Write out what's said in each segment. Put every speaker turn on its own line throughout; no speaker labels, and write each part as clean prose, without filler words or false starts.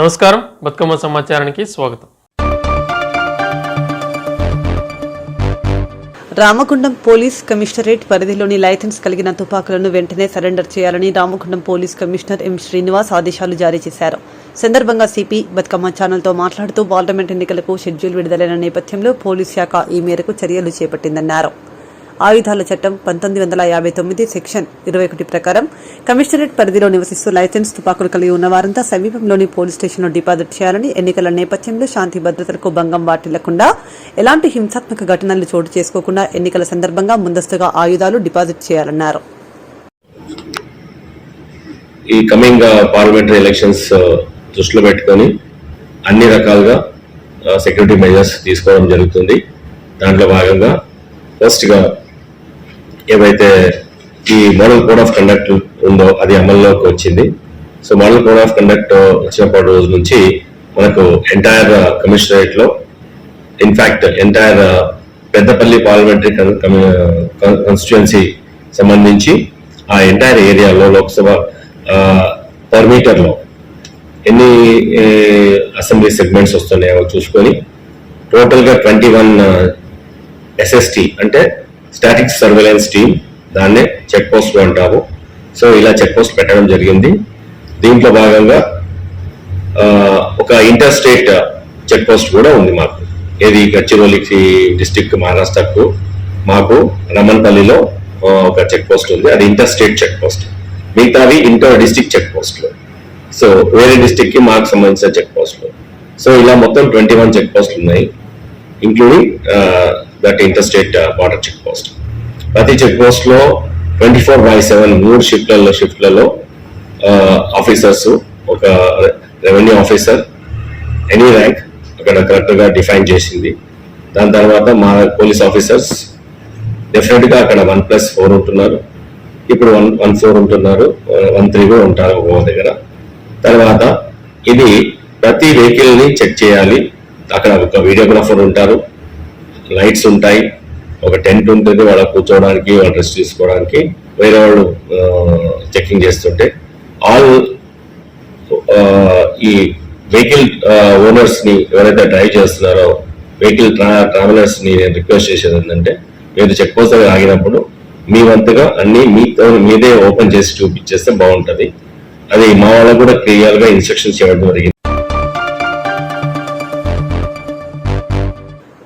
నమస్కారం, బతుకమ్మ సమాచారానికి స్వాగతం.
రామగుండం పోలీస్ కమిషనరేట్ పరిధిలోని లైసెన్స్ కలిగిన తుపాకులను వెంటనే సరెండర్ చేయాలని Ramagundam police commissioner M Srinivas ఆదేశాలు జారీ చేశారు. సందర్భంగా సిపి బతుకమ్మ ఛానల్తో మాట్లాడుతూ పార్లమెంట్ ఎన్నికలకు షెడ్యూల్ విడుదలైన నేపథ్యంలో పోలీస్ శాఖ ఈ మేరకు చర్యలు చేపట్టిందన్నారు. ఆయుధాల చట్టం 1959 సెక్షన్ 21 ప్రకారం కమిషనరేట్ పరిధిలో నివసిస్తూ లైసెన్స్ తుపాకులు కలిగి ఉన్న వారంతా సమీపంలోని పోలీస్ స్టేషన్లో డిపాజిట్ చేయాలని, ఎన్నికల నేపథ్యంలో శాంతి భద్రతలకు భంగం వాటిల్లకుండా ఎలాంటి హింసాత్మక ఘటనలు చోటు చేసుకోకుండా ఎన్నికల సందర్భంగా ముందస్తుగా ఆయుధాలు డిపాజిట్ చేయాలన్నారు.
ఈ కమింగ్ పార్లమెంటరీ ఎలక్షన్స్ దృష్టిలో పెట్టుకొని అన్ని రకాలుగా సెక్యూరిటీ మెజర్స్ తీసుకోవడం జరుగుతుంది. దాంట్లో భాగంగా ఫస్ట్గా ఏవైతే ఈ మోడల్ కోడ్ ఆఫ్ కండక్ట్ ఉందో అది అమల్లోకి వచ్చింది. So model code of conduct వచ్చినప్పటి రోజు నుంచి మనకు ఎంటైర్ కమిషనరేట్ లో in fact entire Peddapalli parliamentary constituency సంబంధించి ఆ ఎంటైర్ ఏరియాలో లోక్సభ పర్ మీటర్ లో ఎన్ని అసెంబ్లీ సెగ్మెంట్స్ వస్తున్నాయో చూసుకొని టోటల్ గా 21 SST అంటే స్టాటిక్ సర్వేలెన్స్ టీమ్, దాన్నే చెక్ పోస్ట్ అంటాము. సో ఇలా చెక్ పోస్ట్ పెట్టడం జరిగింది. దీంట్లో భాగంగా ఒక ఇంటర్ స్టేట్ చెక్ పోస్ట్ కూడా ఉంది మాకు. ఏది గచ్చిరోలికి డిస్టిక్ మహారాష్ట్రకు మాకు రమన్పల్లిలో ఒక చెక్ పోస్ట్ ఉంది. అది ఇంటర్ స్టేట్ చెక్ పోస్ట్. మిగతావి ఇంటర్ డిస్టిక్ చెక్ పోస్ట్లు. సో వేరే డిస్టిక్ కి మాకు సంబంధించిన చెక్ పోస్ట్లు. సో ఇలా మొత్తం 21 చెక్ పోస్ట్లు ఉన్నాయి, including that inter state border check post. ప్రతి చెక్ పోస్ట్ లో 24/7 3 షిఫ్ట్లలో ఆఫీసర్స్, ఒక రెవెన్యూ ఆఫీసర్ ఎనీ ర్యాంక్ అక్కడ కరెక్ట్ గా డిఫైన్ చేసింది. దాని తర్వాత మా పోలీస్ ఆఫీసర్స్ డెఫినెట్ గా అక్కడ 1+4 ఉంటున్నారు. ఇప్పుడు 114 ఉంటున్నారు, 13 కూడా ఉంటారు ఒక్కో దగ్గర. తర్వాత ఇది ప్రతి వెహికల్ ని చెక్ చేయాలి. అక్కడ ఒక వీడియోగ్రాఫర్ ఉంటారు, లైట్స్ ఉంటాయి, ఒక టెంట్ ఉంటుంది వాళ్ళ కూర్చోవడానికి, వాళ్ళు రెస్ట్ తీసుకోవడానికి. వేరే వాళ్ళు చెకింగ్ చేస్తుంటే ఆల్ ఈ వెహికల్ ఓనర్స్ ని ఎవరైతే డ్రైవ్ చేస్తున్నారో వెహికల్ ట్రావెలర్స్ ని నేను రిక్వెస్ట్ చేసేది ఏంటంటే, మీరు చెక్ పోస్ట్ దగ్గర ఆగినప్పుడు మీ వంతుగా అన్ని మీదే ఓపెన్ చేసి చూపించేస్తే బాగుంటది. అది మా వాళ్ళకు కూడా క్లియర్ గా ఇన్స్ట్రక్షన్స్ ఇవ్వడం జరిగింది.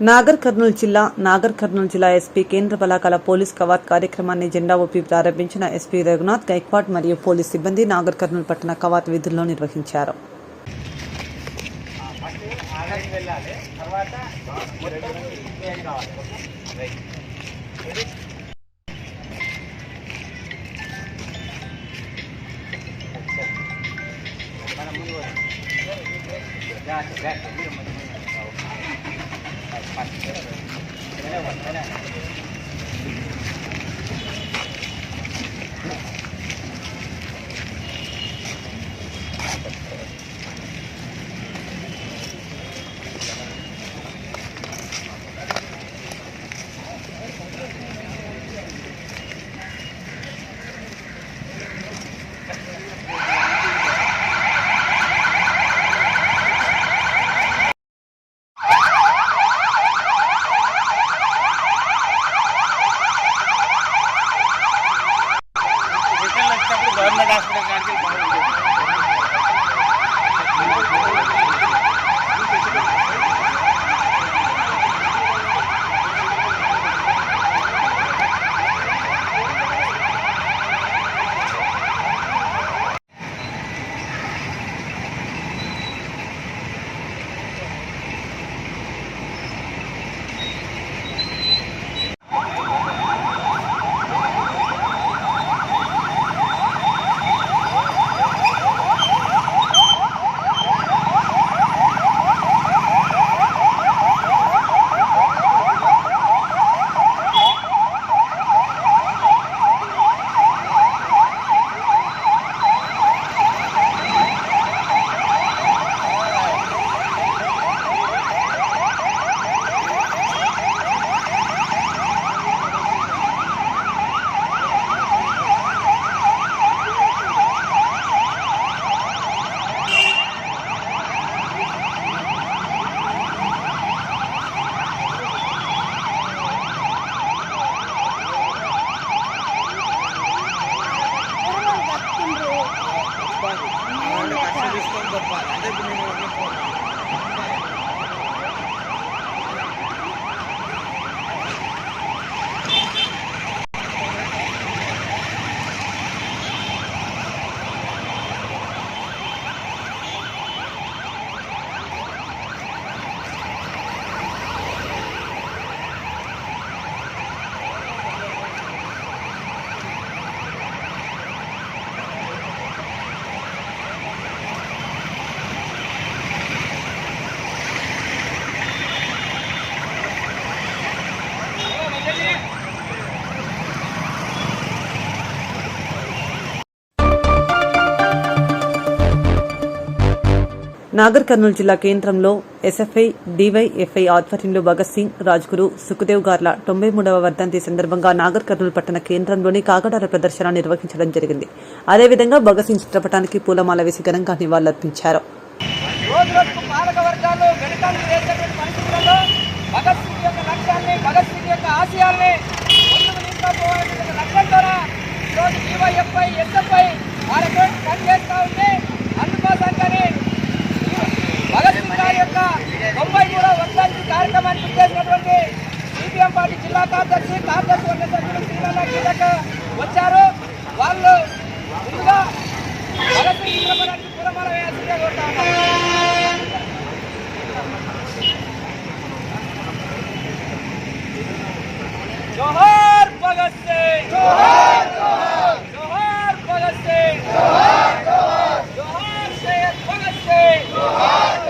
నాగర్ కర్నూలు జిల్లా ఎస్పీ కేంద్ర బలాకాల పోలీస్ కవాత్ కార్యక్రమాన్ని జెండా ఊపి ప్రారంభించిన ఎస్పీ రఘునాథ్ గైక్వాడ్ మరియు పోలీస్ సిబ్బంది నాగర్ కర్నూలు పట్టణ కవాత్ విధుల్లో నిర్వహించారు. నాగర్ కర్నూలు జిల్లా కేంద్రంలో ఎస్ఎఫ్ఐ డివైఎఫ్ఐ ఆధ్వర్యంలో భగత్ సింగ్, రాజ్గురు, సుఖదేవ్ గార్ల 93వ వర్ధంతి సందర్భంగా నాగర్ కర్నూలు పట్టణ కేంద్రంలోని కాగడాల ప్రదర్శన నిర్వహించడం జరిగింది. అదేవిధంగా భగత్ సింగ్ చిత్రపటానికి పూలమాల వేసి ఘనంగా నివాళులర్పించారు.
కార్యక్రమాన్ని చేసినటువంటి సిపిఎం పార్టీ జిల్లా కార్యదర్శి వర్గ సభ్యులు శ్రీరన్న కీలక వచ్చారు. వాళ్ళు ముందుగా భగత్ సింగ్ చిత్రపటానికి పూలమాల వేయాల్సిందిగా కోరుతా ఉన్నారు. జోహార్ భగత్ సింగ్, జోహార్ జోహార్ భగత్ సింగ్, జోహార్ జోహార్ సయ్యద్ భగత్ సింగ్, జోహార్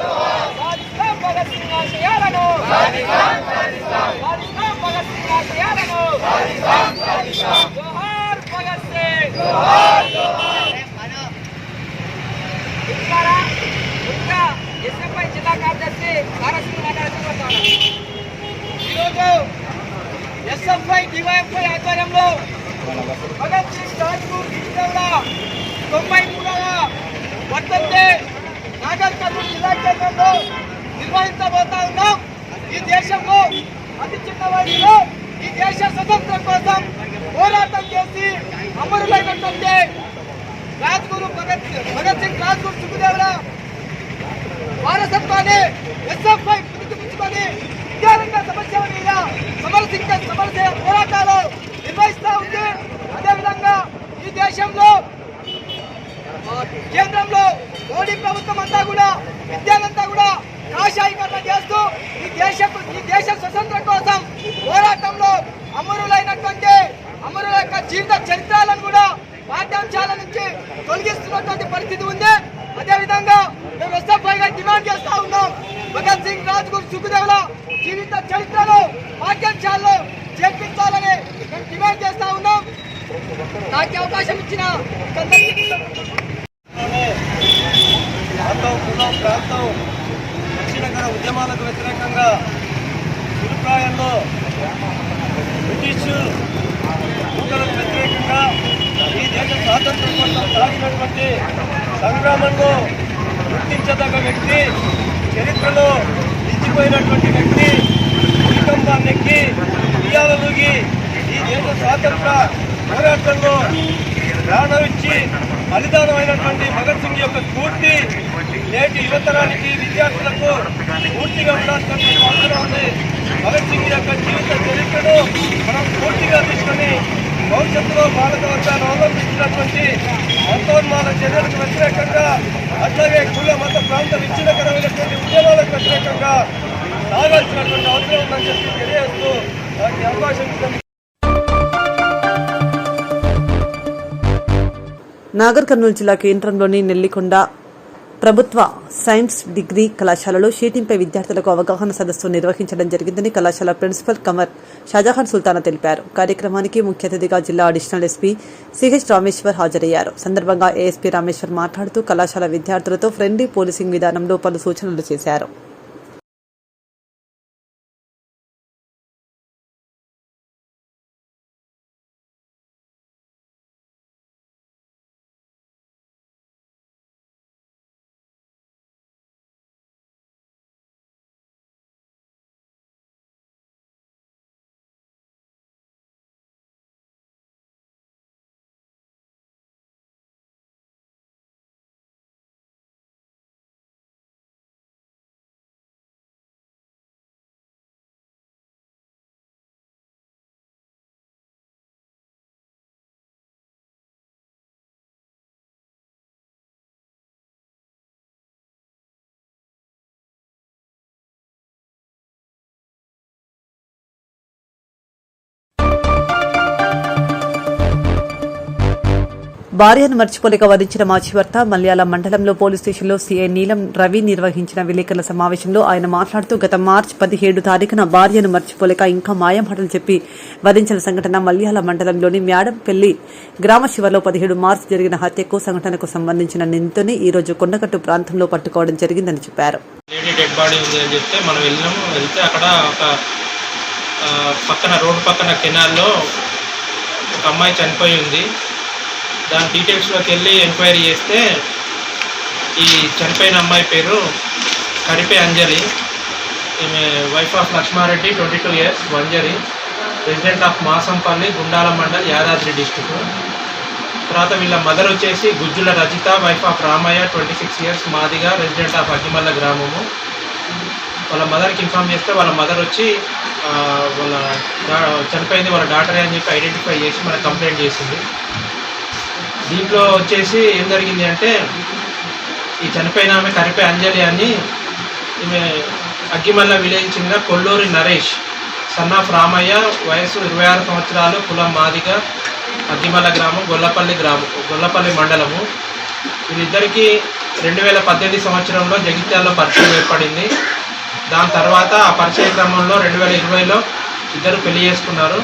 సాధిస్తాం భగత్ సింగ్ ఆశయాలను, సాధిస్తాం భగత్ సింగ్ ఆశయాలను, జోహార్ భగత్ సింగ్, జోహార్ ఇంకా ఎస్ఎఫ్ఐ జిల్లా కార్యదర్శి తారసింగ్ మాట్లాడుతున్నారు. ఈరోజు ఎస్ఎఫ్ఐ డివైఎఫ్ఐ ఆధ్వర్యంలో భగత్ సింగ్ రాజ్గురు 93వ వర్ధంతి నాగర్ కర్నూలు జిల్లా కేంద్రంలో నిర్వహించబోతా ఉన్నాం. ఈ దేశంలో అతి చిన్న వయసులో ఈ దేశ స్వతంత్రం కోసం పోరాటం చేసి అమరులైనటువంటి రాజ్గురు భగత్ సింగ్, రాజ్గురు సుఖదేవుల వారసత్వాన్ని ఎస్ఎఫ్ఐ పుచ్చుకొని విద్యారంగ సమస్యల మీద సమరసేన పోరాటాలు నిర్వహిస్తూ ఉంది. అదేవిధంగా ఈ దేశంలో కేంద్రంలో మోడీ ప్రభుత్వం అంతా కూడా విద్యాలంతా కూడా కాషాయీకరణ చేస్తూ ఈ దేశ స్వతంత్రం కోసం పోరాటంలో అమరులైనటువంటి అమరుల యొక్క జీవిత చరిత్రలను కూడా పాఠ్యాంశాల నుంచి తొలగిస్తున్నటువంటి పరిస్థితి ఉంది. అదేవిధంగా మేము ఎస్ఎఫ్ఐగా డిమాండ్ చేస్తా ఉన్నాం, భగత్ సింగ్, రాజ్గురు, సుఖదేవుల జీవిత చరిత్రను పాఠ్యాంశాల్లో చేర్పించాలని మేము డిమాండ్ చేస్తా ఉన్నాం. నాకు అవకాశం ఇచ్చిన
ప్రాంతం దక్షిణకర ఉద్యమాలకు వ్యతిరేకంగా అభిప్రాయంలో బ్రిటిష్ దూతలకు వ్యతిరేకంగా ఈ దేశ స్వాతంత్రం కోసం సాగినటువంటి సంగ్రామంలో గుర్తించదగ్గ వ్యక్తి, చరిత్రలో నిలిచిపోయినటువంటి వ్యక్తి, భూకంపాన్నెక్కి ఉయ్యాలూగి ఈ దేశ స్వాతంత్ర పోరాటంలో ప్రాణం ఇచ్చి బలిదానమైనటువంటి భగత్ సింగ్ యొక్క స్ఫూర్తి నేటి యువతరానికి, విద్యార్థులకు పూర్తిగా ఉండాల్సినటువంటి అవసరం ఉంది. భగత్ సింగ్ యొక్క జీవిత చరిత్రను మనం పూర్తిగా తీసుకొని భవిష్యత్తులో భారత వర్గాన్ని అవలంబించినటువంటి మతోన్మాద చర్యలకు వ్యతిరేకంగా, అట్లాగే కుల మత ప్రాంత విచ్ఛిన్నకరమైనటువంటి ఉద్యమాలకు వ్యతిరేకంగా సాగాల్సినటువంటి అవసరం ఉందని చెప్పి తెలియజేస్తూ నాకు అవకాశం ఇస్తుంది.
నాగర్ కర్నూలు జిల్లా కేంద్రంలోని నెల్లికొండ ప్రభుత్వ సైన్స్ డిగ్రీ కళాశాలలో షీటింగ్పై విద్యార్థులకు అవగాహన సదస్సు నిర్వహించడం జరిగిందని కళాశాల ప్రిన్సిపల్ కమర్ షాజహాన్ సుల్తానా తెలిపారు. కార్యక్రమానికి ముఖ్య అతిథిగా జిల్లా అడిషనల్ ఎస్పీ సిహెచ్ రామేశ్వర్ హాజరయ్యారు. సందర్భంగా ఏఎస్పీ రామేశ్వర్ మాట్లాడుతూ కళాశాల విద్యార్థులతో ఫ్రెండ్లీ పోలీసింగ్ విధానంలో పలు సూచనలు చేశారు. భార్యను మర్చిపోలేక వరించిన మాజీ భర్త మల్యాల మండలంలో పోలీస్ స్టేషన్లో సీఐ నీలం రవి నిర్వహించిన విలేకరుల సమావేశంలో ఆయన మాట్లాడుతూ గత మార్చి 17 తారీఖున భార్యను మర్చిపోలేక ఇంకా మాయమాటలు చెప్పి వరించిన సంఘటన మల్యాల మండలంలోని మ్యాడంపల్లి గ్రామ శివార్లో 17 మార్చి జరిగిన హత్యకు సంఘటనకు సంబంధించిన నిందితుని ఈ రోజు కొండగట్టు ప్రాంతంలో పట్టుకోవడం జరిగిందని చెప్పారు.
లేడీ డెడ్ బాడీ ఉంది అని చెప్తే మనం వెళ్తే అక్కడ ఒక పక్కన రోడ్డు పక్కన కెనాల్లో ఒక అమ్మాయి చనిపోయి ఉంది. దాని డీటెయిల్స్లోకి వెళ్ళి ఎంక్వైరీ చేస్తే ఈ చనిపోయిన అమ్మాయి పేరు కరిపే అంజలి. ఈమె wife of Lakshmareddy, 22 years, Vanjari, resident of Masampalli, Gundala mandal, Yadadri district. తర్వాత వీళ్ళ మదర్ వచ్చేసి Gujjula Rajitha, wife of Ramaiah, 26 years, Madiga, resident of Aggimalla గ్రామము. వాళ్ళ మదర్కి ఇన్ఫామ్ చేస్తే వాళ్ళ మదర్ వచ్చి వాళ్ళ చనిపోయింది వాళ్ళ డాటరే అని చెప్పి ఐడెంటిఫై చేసి మనకు కంప్లైంట్ చేసింది. దీంట్లో వచ్చేసి ఏం జరిగింది అంటే ఈ చనిపోయిన ఆమె కరిపే అంజలి అని, ఈమె అగ్గిమల్ల విలేజ్ చెందిన కొల్లూరి నరేష్, సన్ ఆఫ్ రామయ్య, వయసు 26 సంవత్సరాలు, కులం మాదిగా, అగ్గిమల్ల గ్రామం, గొల్లపల్లి మండలము. వీళ్ళిద్దరికీ 2018 సంవత్సరంలో జగిత్యాలలో పరిచయం ఏర్పడింది. దాని తర్వాత ఆ పరిచయ క్రమంలో 2020లో ఇద్దరు పెళ్లి చేసుకున్నారు.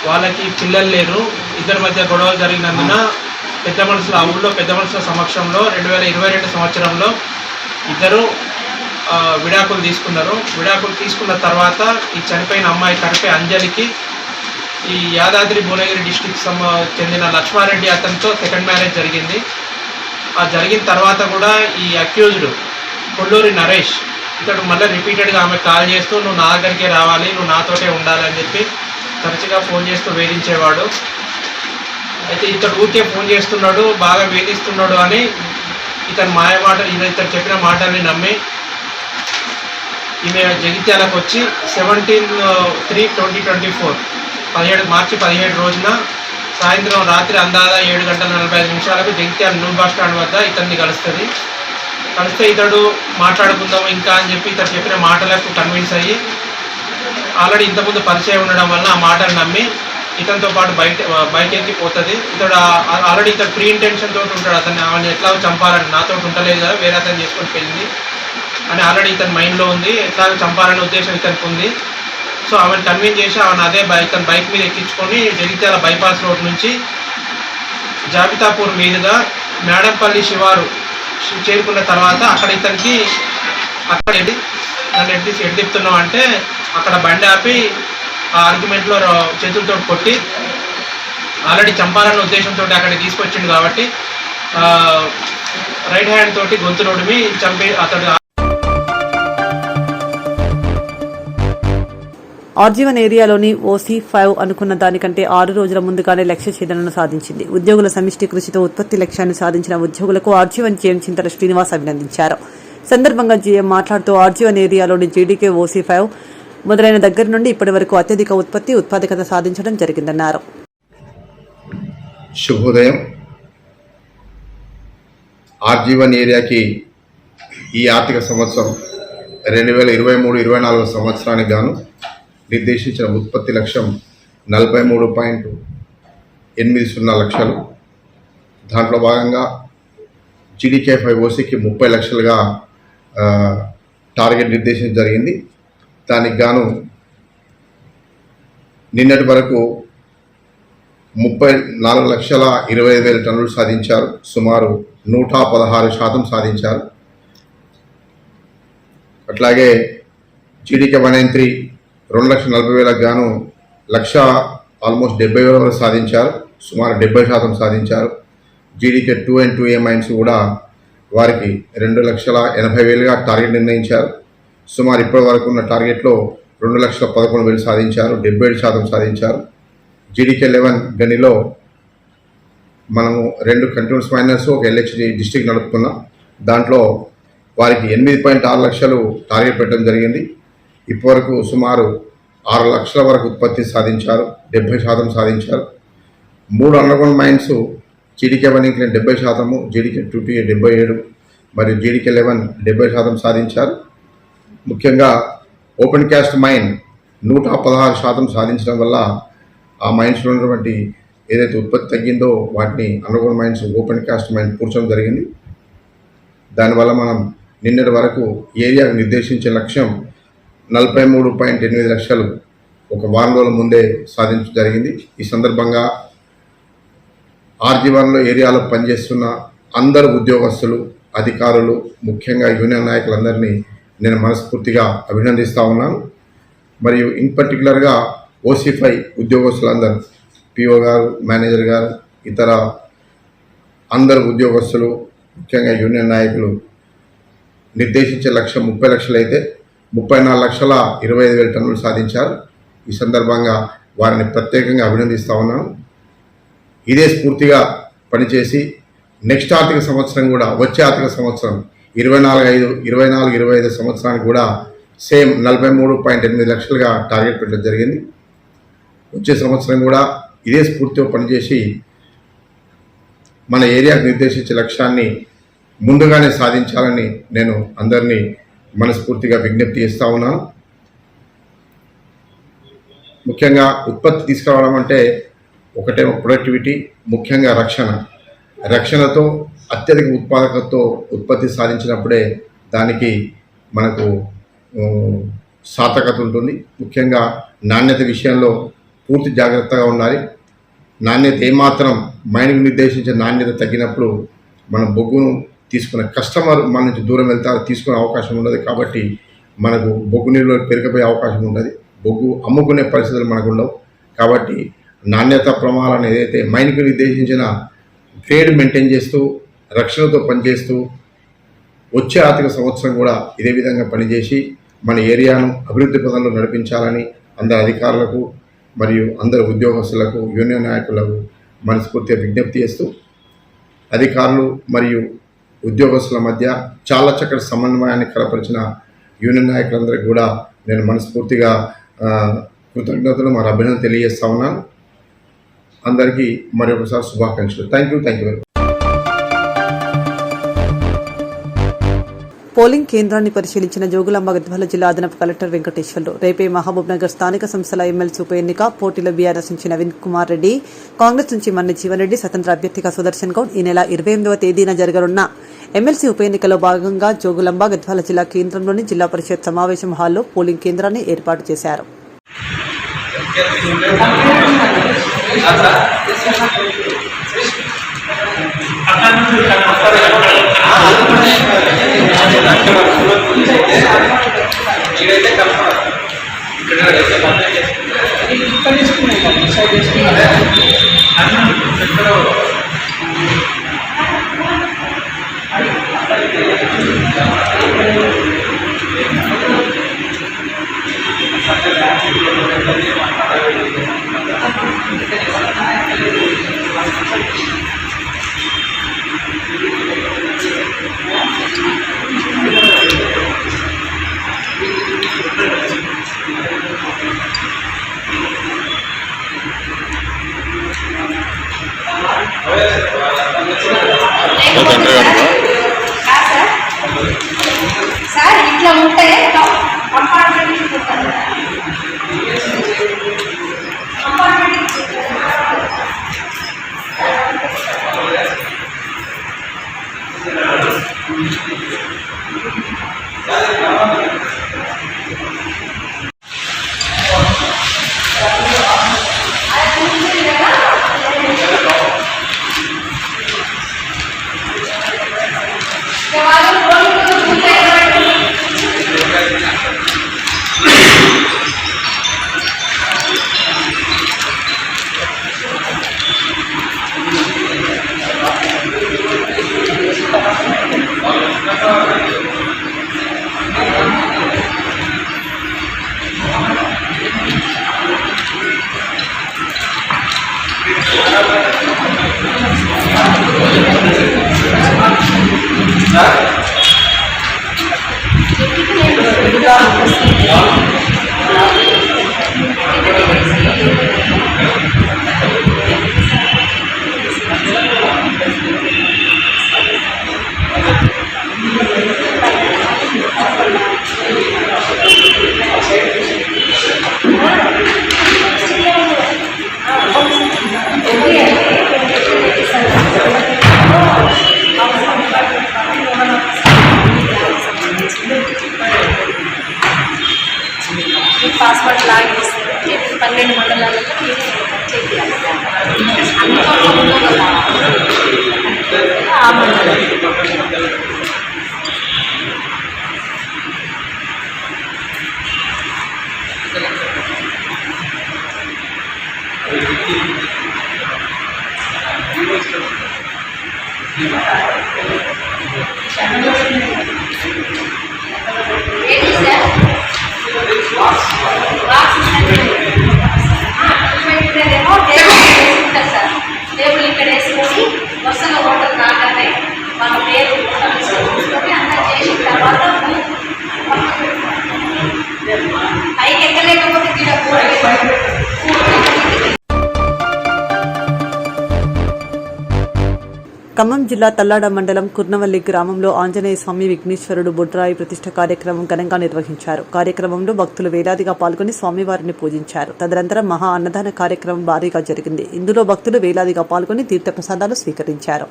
వాళ్ళకి పిల్లలు లేరు. ఇద్దరి మధ్య గొడవలు జరిగినందున ఆ ఊళ్ళో పెద్ద మనుషుల సమక్షంలో 2022 సంవత్సరంలో ఇద్దరు విడాకులు తీసుకున్నారు. విడాకులు తీసుకున్న తర్వాత ఈ చనిపోయిన అమ్మాయి కరిపే అంజలికి ఈ యాదాద్రి భువనగిరి డిస్టిక్ చెందిన లక్ష్మారెడ్డి అతనితో సెకండ్ మ్యారేజ్ జరిగింది. ఆ జరిగిన తర్వాత కూడా ఈ అక్యూజ్డ్ కొల్లూరి నరేష్ ఇతడు మళ్ళీ రిపీటెడ్గా ఆమె కాల్ చేస్తూ నువ్వు నా దగ్గరికే రావాలి, నువ్వు నాతోటే ఉండాలి అని చెప్పి తరచుగా ఫోన్ చేస్తూ వేధించేవాడు. అయితే ఇతడు ఊరికే ఫోన్ చేస్తున్నాడు, బాగా వేధిస్తున్నాడు అని ఇతను చెప్పిన మాటల్ని నమ్మి ఈమె జగిత్యాలకు వచ్చి 17/3/2024 మార్చి 17 రోజున సాయంత్రం రాత్రి అందాదా 7:45 జగిత్యాల న్యూ బస్ స్టాండ్ వద్ద ఇతన్ని కలిస్తే ఇతడు మాట్లాడుకుందాం ఇంకా అని చెప్పి ఇతను చెప్పిన మాటలకు కన్విన్స్ అయ్యి ఆల్రెడీ ఇంతకుముందు పరిచయం ఉండడం వల్ల ఆ మాటలు నమ్మి ఇతనితో పాటు బైక్ ఎక్కిపోతుంది. ఇతడు ఆల్రెడీ ఇతడు ప్రీ ఇంటెన్షన్ తోటి ఉంటాడు. ఆమెను ఎట్లా చంపాలని, నాతో ఉంటలేదు కదా, వేరే అతను చేసుకొని వెళ్ళింది అని ఆల్రెడీ ఇతని మైండ్లో ఉంది. ఎట్లా చంపాలనే ఉద్దేశం ఇతనికి ఉంది. సో ఆమెను కన్విన్స్ చేసి ఆమెను ఇతను బైక్ మీద ఎక్కించుకొని జగిత్యాల బైపాస్ రోడ్ నుంచి జాబితాపూర్ మీదుగా మేడంపల్లి శివారు చేరుకున్న తర్వాత అక్కడ ఇతనికి నన్ను ఎడ్డిస్తున్నావు అంటే అక్కడ బండి ఆపి ఆ ఆర్గ్యుమెంట్లో చేతులతో కొట్టి ఆల్రెడీ చంపాలన్న ఉద్దేశంతో అక్కడికి తీసుకొచ్చిండు కాబట్టి రైట్ హ్యాండ్ తోటి గొంతు నొడిమి చంపి అతడు.
ఆర్జీవన్ ఏరియాలోని OC5 అనుకున్న దానికంటే 6 రోజుల ముందుగానే లక్ష్య ఛేదనను సాధించింది. ఉద్యోగుల సమిష్టి కృషితో ఉత్పత్తి లక్ష్యాన్ని సాధించిన ఉద్యోగులకు ఆర్జీవన్ జీఎం చింతల శ్రీనివాస్ అభినందించారు. సందర్భంగా జీఎం మాట్లాడుతూ ఆర్జీవన్ ఏరియాలోని జీడీకే OC5 మొదలైన దగ్గర నుండి ఇప్పటి వరకు అత్యధిక ఉత్పాదకత సాధించడం జరిగిందన్నారు.
శుభోదయం. ఆర్జీవన్ ఏరియాకి ఈ ఆర్థిక సంవత్సరం 2023-24 సంవత్సరానికి గాను నిర్దేశించిన ఉత్పత్తి లక్ష్యం 43.80 లక్షలు. దాంట్లో భాగంగా జీడీకే 5 ఓసీకి 30 లక్షలుగా టార్గెట్ నిర్దేశించడం జరిగింది. దానికి గాను నిన్నటి వరకు 34,25,000 టన్నులు సాధించారు. సుమారు 116% సాధించారు. అట్లాగే జీడీకే 193 2,40,000 గాను ఆల్మోస్ట్ 70,000 వరకు సాధించారు. సుమారు 70% సాధించారు. జీడీకే 2 and 2A మైన్స్ కూడా వారికి 2,80,000గా టార్గెట్ నిర్ణయించారు. సుమారు ఇప్పటి వరకు ఉన్న టార్గెట్లో 2,11,000 సాధించారు. 77% సాధించారు. జీడీకే 11 గనిలో మనము 2 కంటిన్యూస్ మైనర్స్, ఒక ఎల్హెచ్డి డిస్ట్రిక్ట్ నడుపుతున్నాం. దాంట్లో వారికి 8.6 లక్షలు టార్గెట్ పెట్టడం జరిగింది. ఇప్పటివరకు సుమారు 6 లక్షల వరకు ఉత్పత్తి సాధించారు. 70% సాధించారు. 3 underground mines GDK 1 incline 70%, GDK 2 77 మరియు జీడీకే 11 70% సాధించారు. ముఖ్యంగా ఓపెన్ క్యాస్ట్ మైన్ 116% సాధించడం వల్ల ఆ మైన్స్లో ఉన్నటువంటి ఏదైతే ఉత్పత్తి తగ్గిందో వాటిని underground mines open cast mine పూడ్చడం జరిగింది. దానివల్ల మనం నిన్నటి వరకు ఏరియాకు నిర్దేశించే లక్ష్యం 43.8 లక్షలు ఒక వారం రోజుల ముందే సాధించడం జరిగింది. ఈ సందర్భంగా RG1లో ఏరియాలో పనిచేస్తున్న అందరు ఉద్యోగస్తులు, అధికారులు, ముఖ్యంగా యూనియన్ నాయకులందరినీ నేను మనస్ఫూర్తిగా అభినందిస్తూ ఉన్నాను. మరియు ఇన్ పర్టికులర్గా OC5 ఉద్యోగస్తులందరూ, PO గారు, మేనేజర్ గారు, ఇతర అందరు ఉద్యోగస్తులు, ముఖ్యంగా యూనియన్ నాయకులు నిర్దేశించే లక్ష్యం 30 లక్షలు అయితే 34,25,000 టన్నులు సాధించారు. ఈ సందర్భంగా వారిని ప్రత్యేకంగా అభినందిస్తూ ఉన్నాను. ఇదే స్ఫూర్తిగా పనిచేసి నెక్స్ట్ ఆర్థిక సంవత్సరం కూడా, వచ్చే ఆర్థిక సంవత్సరం 24-25 సంవత్సరానికి కూడా సేమ్ 43.8 లక్షలుగా టార్గెట్ పెట్టడం జరిగింది. వచ్చే సంవత్సరం కూడా ఇదే స్ఫూర్తితో పనిచేసి మన ఏరియాకు నిర్దేశించే లక్ష్యాన్ని ముందుగానే సాధించాలని నేను అందరినీ మనస్ఫూర్తిగా విజ్ఞప్తి చేస్తూ ఉన్నాను. ముఖ్యంగా ఉత్పత్తి తీసుకురావడం అంటే ఒకటేమో ప్రొడక్టివిటీ, ముఖ్యంగా రక్షణతో అత్యధిక ఉత్పాదకతతో ఉత్పత్తి సాధించినప్పుడే దానికి మనకు సార్థకత ఉంటుంది. ముఖ్యంగా నాణ్యత విషయంలో పూర్తి జాగ్రత్తగా ఉండాలి. నాణ్యత ఏమాత్రం మైన్కు నిర్దేశించే నాణ్యత తగ్గినప్పుడు మనం బొగ్గును తీసుకునే కస్టమర్ మన నుంచి దూరం వెళ్తారు, తీసుకునే అవకాశం ఉండదు. కాబట్టి మనకు బొగ్గు నీళ్ళు పెరిగిపోయే అవకాశం ఉంటుంది. బొగ్గు అమ్ముకునే పరిస్థితులు మనకు ఉండవు. కాబట్టి నాణ్యత ప్రమాణాలను ఏదైతే మైన్కు నిర్దేశించిన గ్రేడ్ మెయింటైన్ చేస్తూ, రక్షణతో పనిచేస్తూ వచ్చే ఆర్థిక సంవత్సరం కూడా ఇదే విధంగా పనిచేసి మన ఏరియాను అభివృద్ధి పదంలో నడిపించాలని అందరు అధికారులకు మరియు అందరు ఉద్యోగస్తులకు, యూనియన్ నాయకులకు మనస్ఫూర్తిగా విజ్ఞప్తి చేస్తూ, అధికారులు మరియు ఉద్యోగస్తుల మధ్య చాలా చక్కటి సమన్వయాన్ని కనపరిచిన యూనియన్ నాయకులందరికీ కూడా నేను మనస్ఫూర్తిగా కృతజ్ఞతలు మరియు అభినందనలు తెలియజేస్తా ఉన్నాను. అందరికీ మరొకసారి శుభాకాంక్షలు. Thank you very much.
Polling కేంద్రాన్ని పరిశీలించిన జోగులాంబ గద్వాల జిల్లా అదనపు కలెక్టర్ వెంకటేశ్వర్లు రేపే మహబూబ్ నగర్ స్థానిక సంస్థల ఎమ్మెల్సీ ఉప ఎన్నిక పోటీలో బీఆర్ఎస్ నుంచి నవీన్ కుమార్ రెడ్డి, కాంగ్రెస్ నుంచి మన్ని జీవన్ రెడ్డి, స్వతంత్ర అభ్యర్థిగా సుదర్శన్ గౌడ్ ఈ నెల 28వ తేదీన జరగనున్న ఎమ్మెల్సీ ఉప ఎన్నికలో భాగంగా జోగులాంబ గద్వాల జిల్లా కేంద్రంలోని జిల్లా పరిషత్ సమావేశం హాల్లో పోలింగ్ కేంద్రాన్ని ఏర్పాటు చేశారు.
సార్ ఇట్లా ఉంటే టేబుల్ ఇక్కడ వేసుకొని వరుసగా ఓటర్ రాగానే వాళ్ళ పేరు చూసుకొని అంతా చేసిన తర్వాత పైకి ఎక్కలేకపోతే
ఖమ్మం జిల్లా తల్లాడ మండలం కుర్నవల్లి గ్రామంలో ఆంజనేయ స్వామి విఘ్నేశ్వరుడు బొడ్రాయి ప్రతిష్ఠ కార్యక్రమం ఘనంగా నిర్వహించారు. కార్యక్రమంలో భక్తులు వేలాదిగా పాల్గొని స్వామివారిని పూజించారు. తదనంతరం మహా అన్నదాన కార్యక్రమం భారీగా జరిగింది. ఇందులో భక్తులు వేలాదిగా పాల్గొని తీర్థప్రసాదాలు స్వీకరించారు.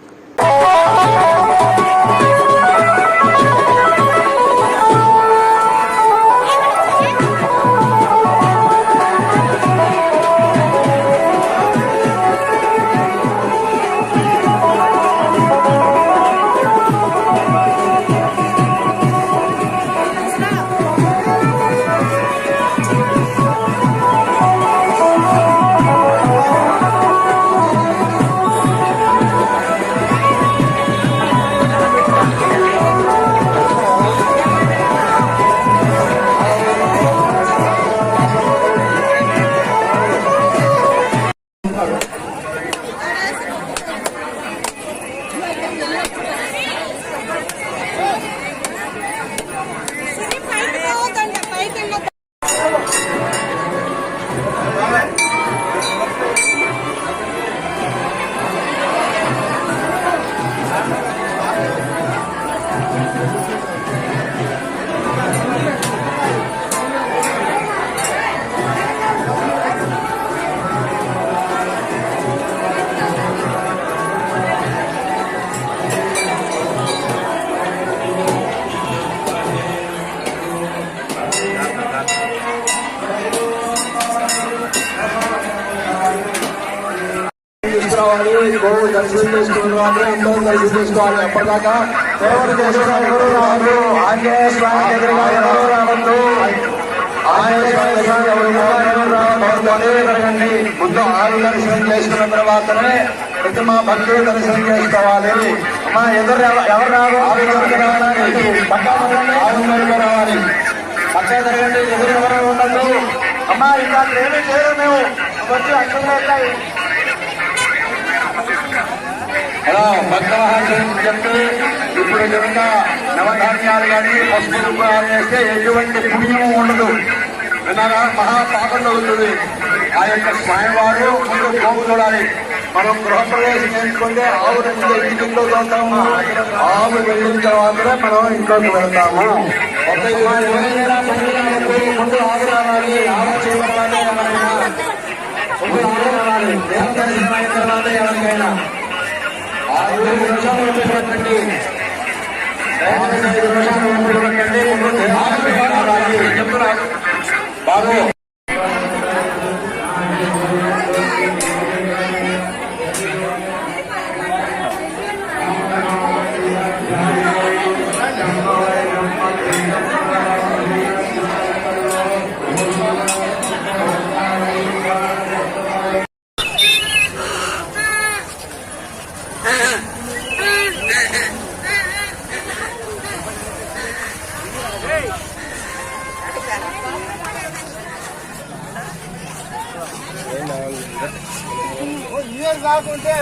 గోవు దర్శనం చేసుకోవాలి, అందరూ దర్శనం చేసుకోవాలి. అప్పటిదాకా ఎవరు చేసుకోవడం రాదు. ఆంజనేయ స్వామి ఎదురుగా ఎవరు రావద్దు. ఆంజనేయ స్వామి ఎవరు రావద్దు. ముందు ఆరు దర్శనం చేసుకున్న తర్వాతనే ప్రతిమా భక్తులు దర్శనం చేసుకోవాలి. అమ్మా ఎవరు రావు, ఆరు రావాలి, పక్కా రావాలి, పక్కా జరగండి. ఎదురు ఎవరు ఉండదు. అమ్మా ఇంకా ఏమీ చేయరు. మేము వచ్చి అక్కడ అలా భక్తమహాశయం చెప్తే ఇప్పుడు నిజంగా నవధాన్యాలు కానీ పసుపు రూపాయలు వేస్తే ఎటువంటి పుణ్యము ఉండదు. విన్నారా, మహాపాపం అవుతుంది. ఆ యొక్క స్వామివారు ముందు గోవు చూడాలి. మనం గృహప్రవేశం చేసుకుంటే ఆవు నుంచి ఇంటిలో వెళ్తాము. ఆవు వెళ్ళిన తర్వాతనే మనం ఇంట్లోకి వెళ్తాము. ముందు ఆవు రావాలి, ఆవు చేయవాలి, ముందు ఆవు రావాలి. దేహం దర్శనం అయిన తర్వాత ఎవరికైనా 5 నిమిషాలు ఉండేటటువంటి 5 నిమిషాలు ఉండేటటువంటి చెప్తున్నారు బాబు. కాకుంటే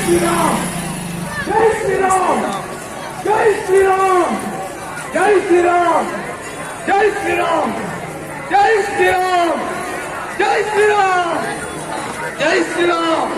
శ్రీరామ్ జై శ్రీరామ్ జై శ్రీరామ్ జై శ్రీరామ్ జై శ్రీరామ్ జై శ్రీరామ్ జై శ్రీరామ్ జై శ్రీరామ్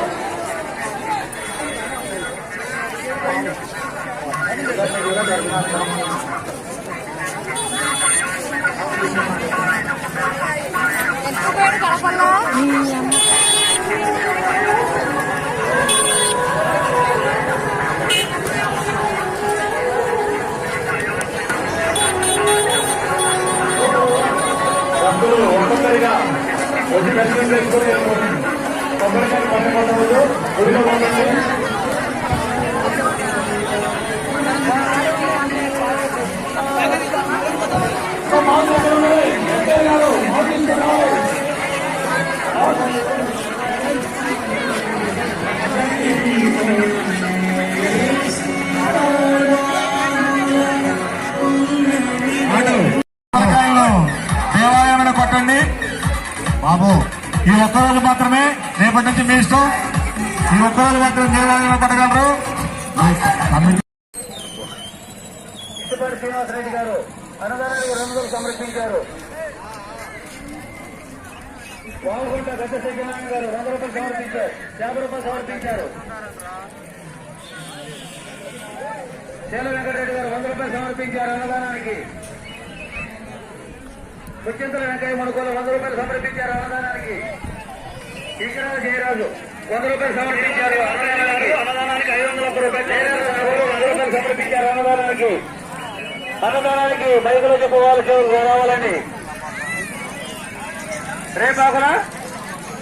ఒక్కొక్కరిగా వచ్చి దర్శనం చేసుకుని కొబ్బరికాయ పండుగ గుడిలో ఉండండి. దేవాలయంలో కొట్టండి బాబు. ఈ ఒక్కరోజు మాత్రమే, రేపటి నుంచి మీ ఇష్టం. ఈ ఒక్కరోజు మాత్రం దేవాలయంలో కొట్టగలరు. ఇటుపడి శ్రీనివాసరెడ్డి గారు అన్నదానానికి 200 సమర్పించారు. వాగుంట గద్ద సత్యనారాయణ గారు 100 రూపాయలు సమర్పించారు. 50 రూపాయలు సమర్పించారు. చేల వెంకటరెడ్డి గారు 100 రూపాయలు సమర్పించారు అన్నదానానికి. ముత్యంతుల వెంకయ్య మణుకోలు 100 రూపాయలు సమర్పించారు అన్నదానానికి. ఈశ్వరాజు జయరాజు 100 రూపాయలు సమర్పించారు అన్నదానానికి. 500 రూపాయలు 100 రూపాయలు సమర్పించారు అన్నదానానికి. అన్నదానానికి బైకులో చెప్పుకోవాల్సి రావాలండి. రేపాకుల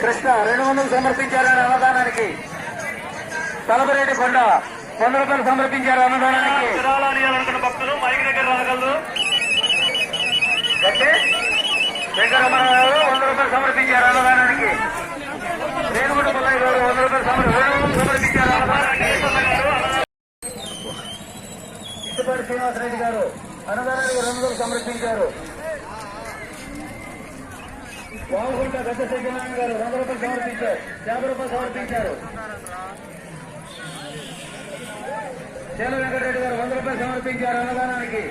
కృష్ణ 200 సమర్పించారు అన్నదానానికి. తలపరెడ్డి కొండ 100 రూపాయలు సమర్పించారు అన్నదానానికి. అనుకున్న భక్తులు మైక్ దగ్గర రాగలరు. వెంకటరమణ గారు 100 రూపాయలు సమర్పించారు అన్నదానానికి. రేణుగుంట పుల్లయ్య గారు 100 రూపాయలు సమర్పించారు అన్నదానానికి. ఇటుపడి శ్రీనివాసరెడ్డి గారు అన్నదానానికి 200 సమర్పించారు. వాగుంట గద్ద సత్యనారాయణ గారు 100 రూపాయలు సమర్పించారు. 50 రూపాయలు సమర్పించారు. చేల వెంకటరెడ్డి గారు 100 రూపాయలు సమర్పించారు అన్నదానానికి.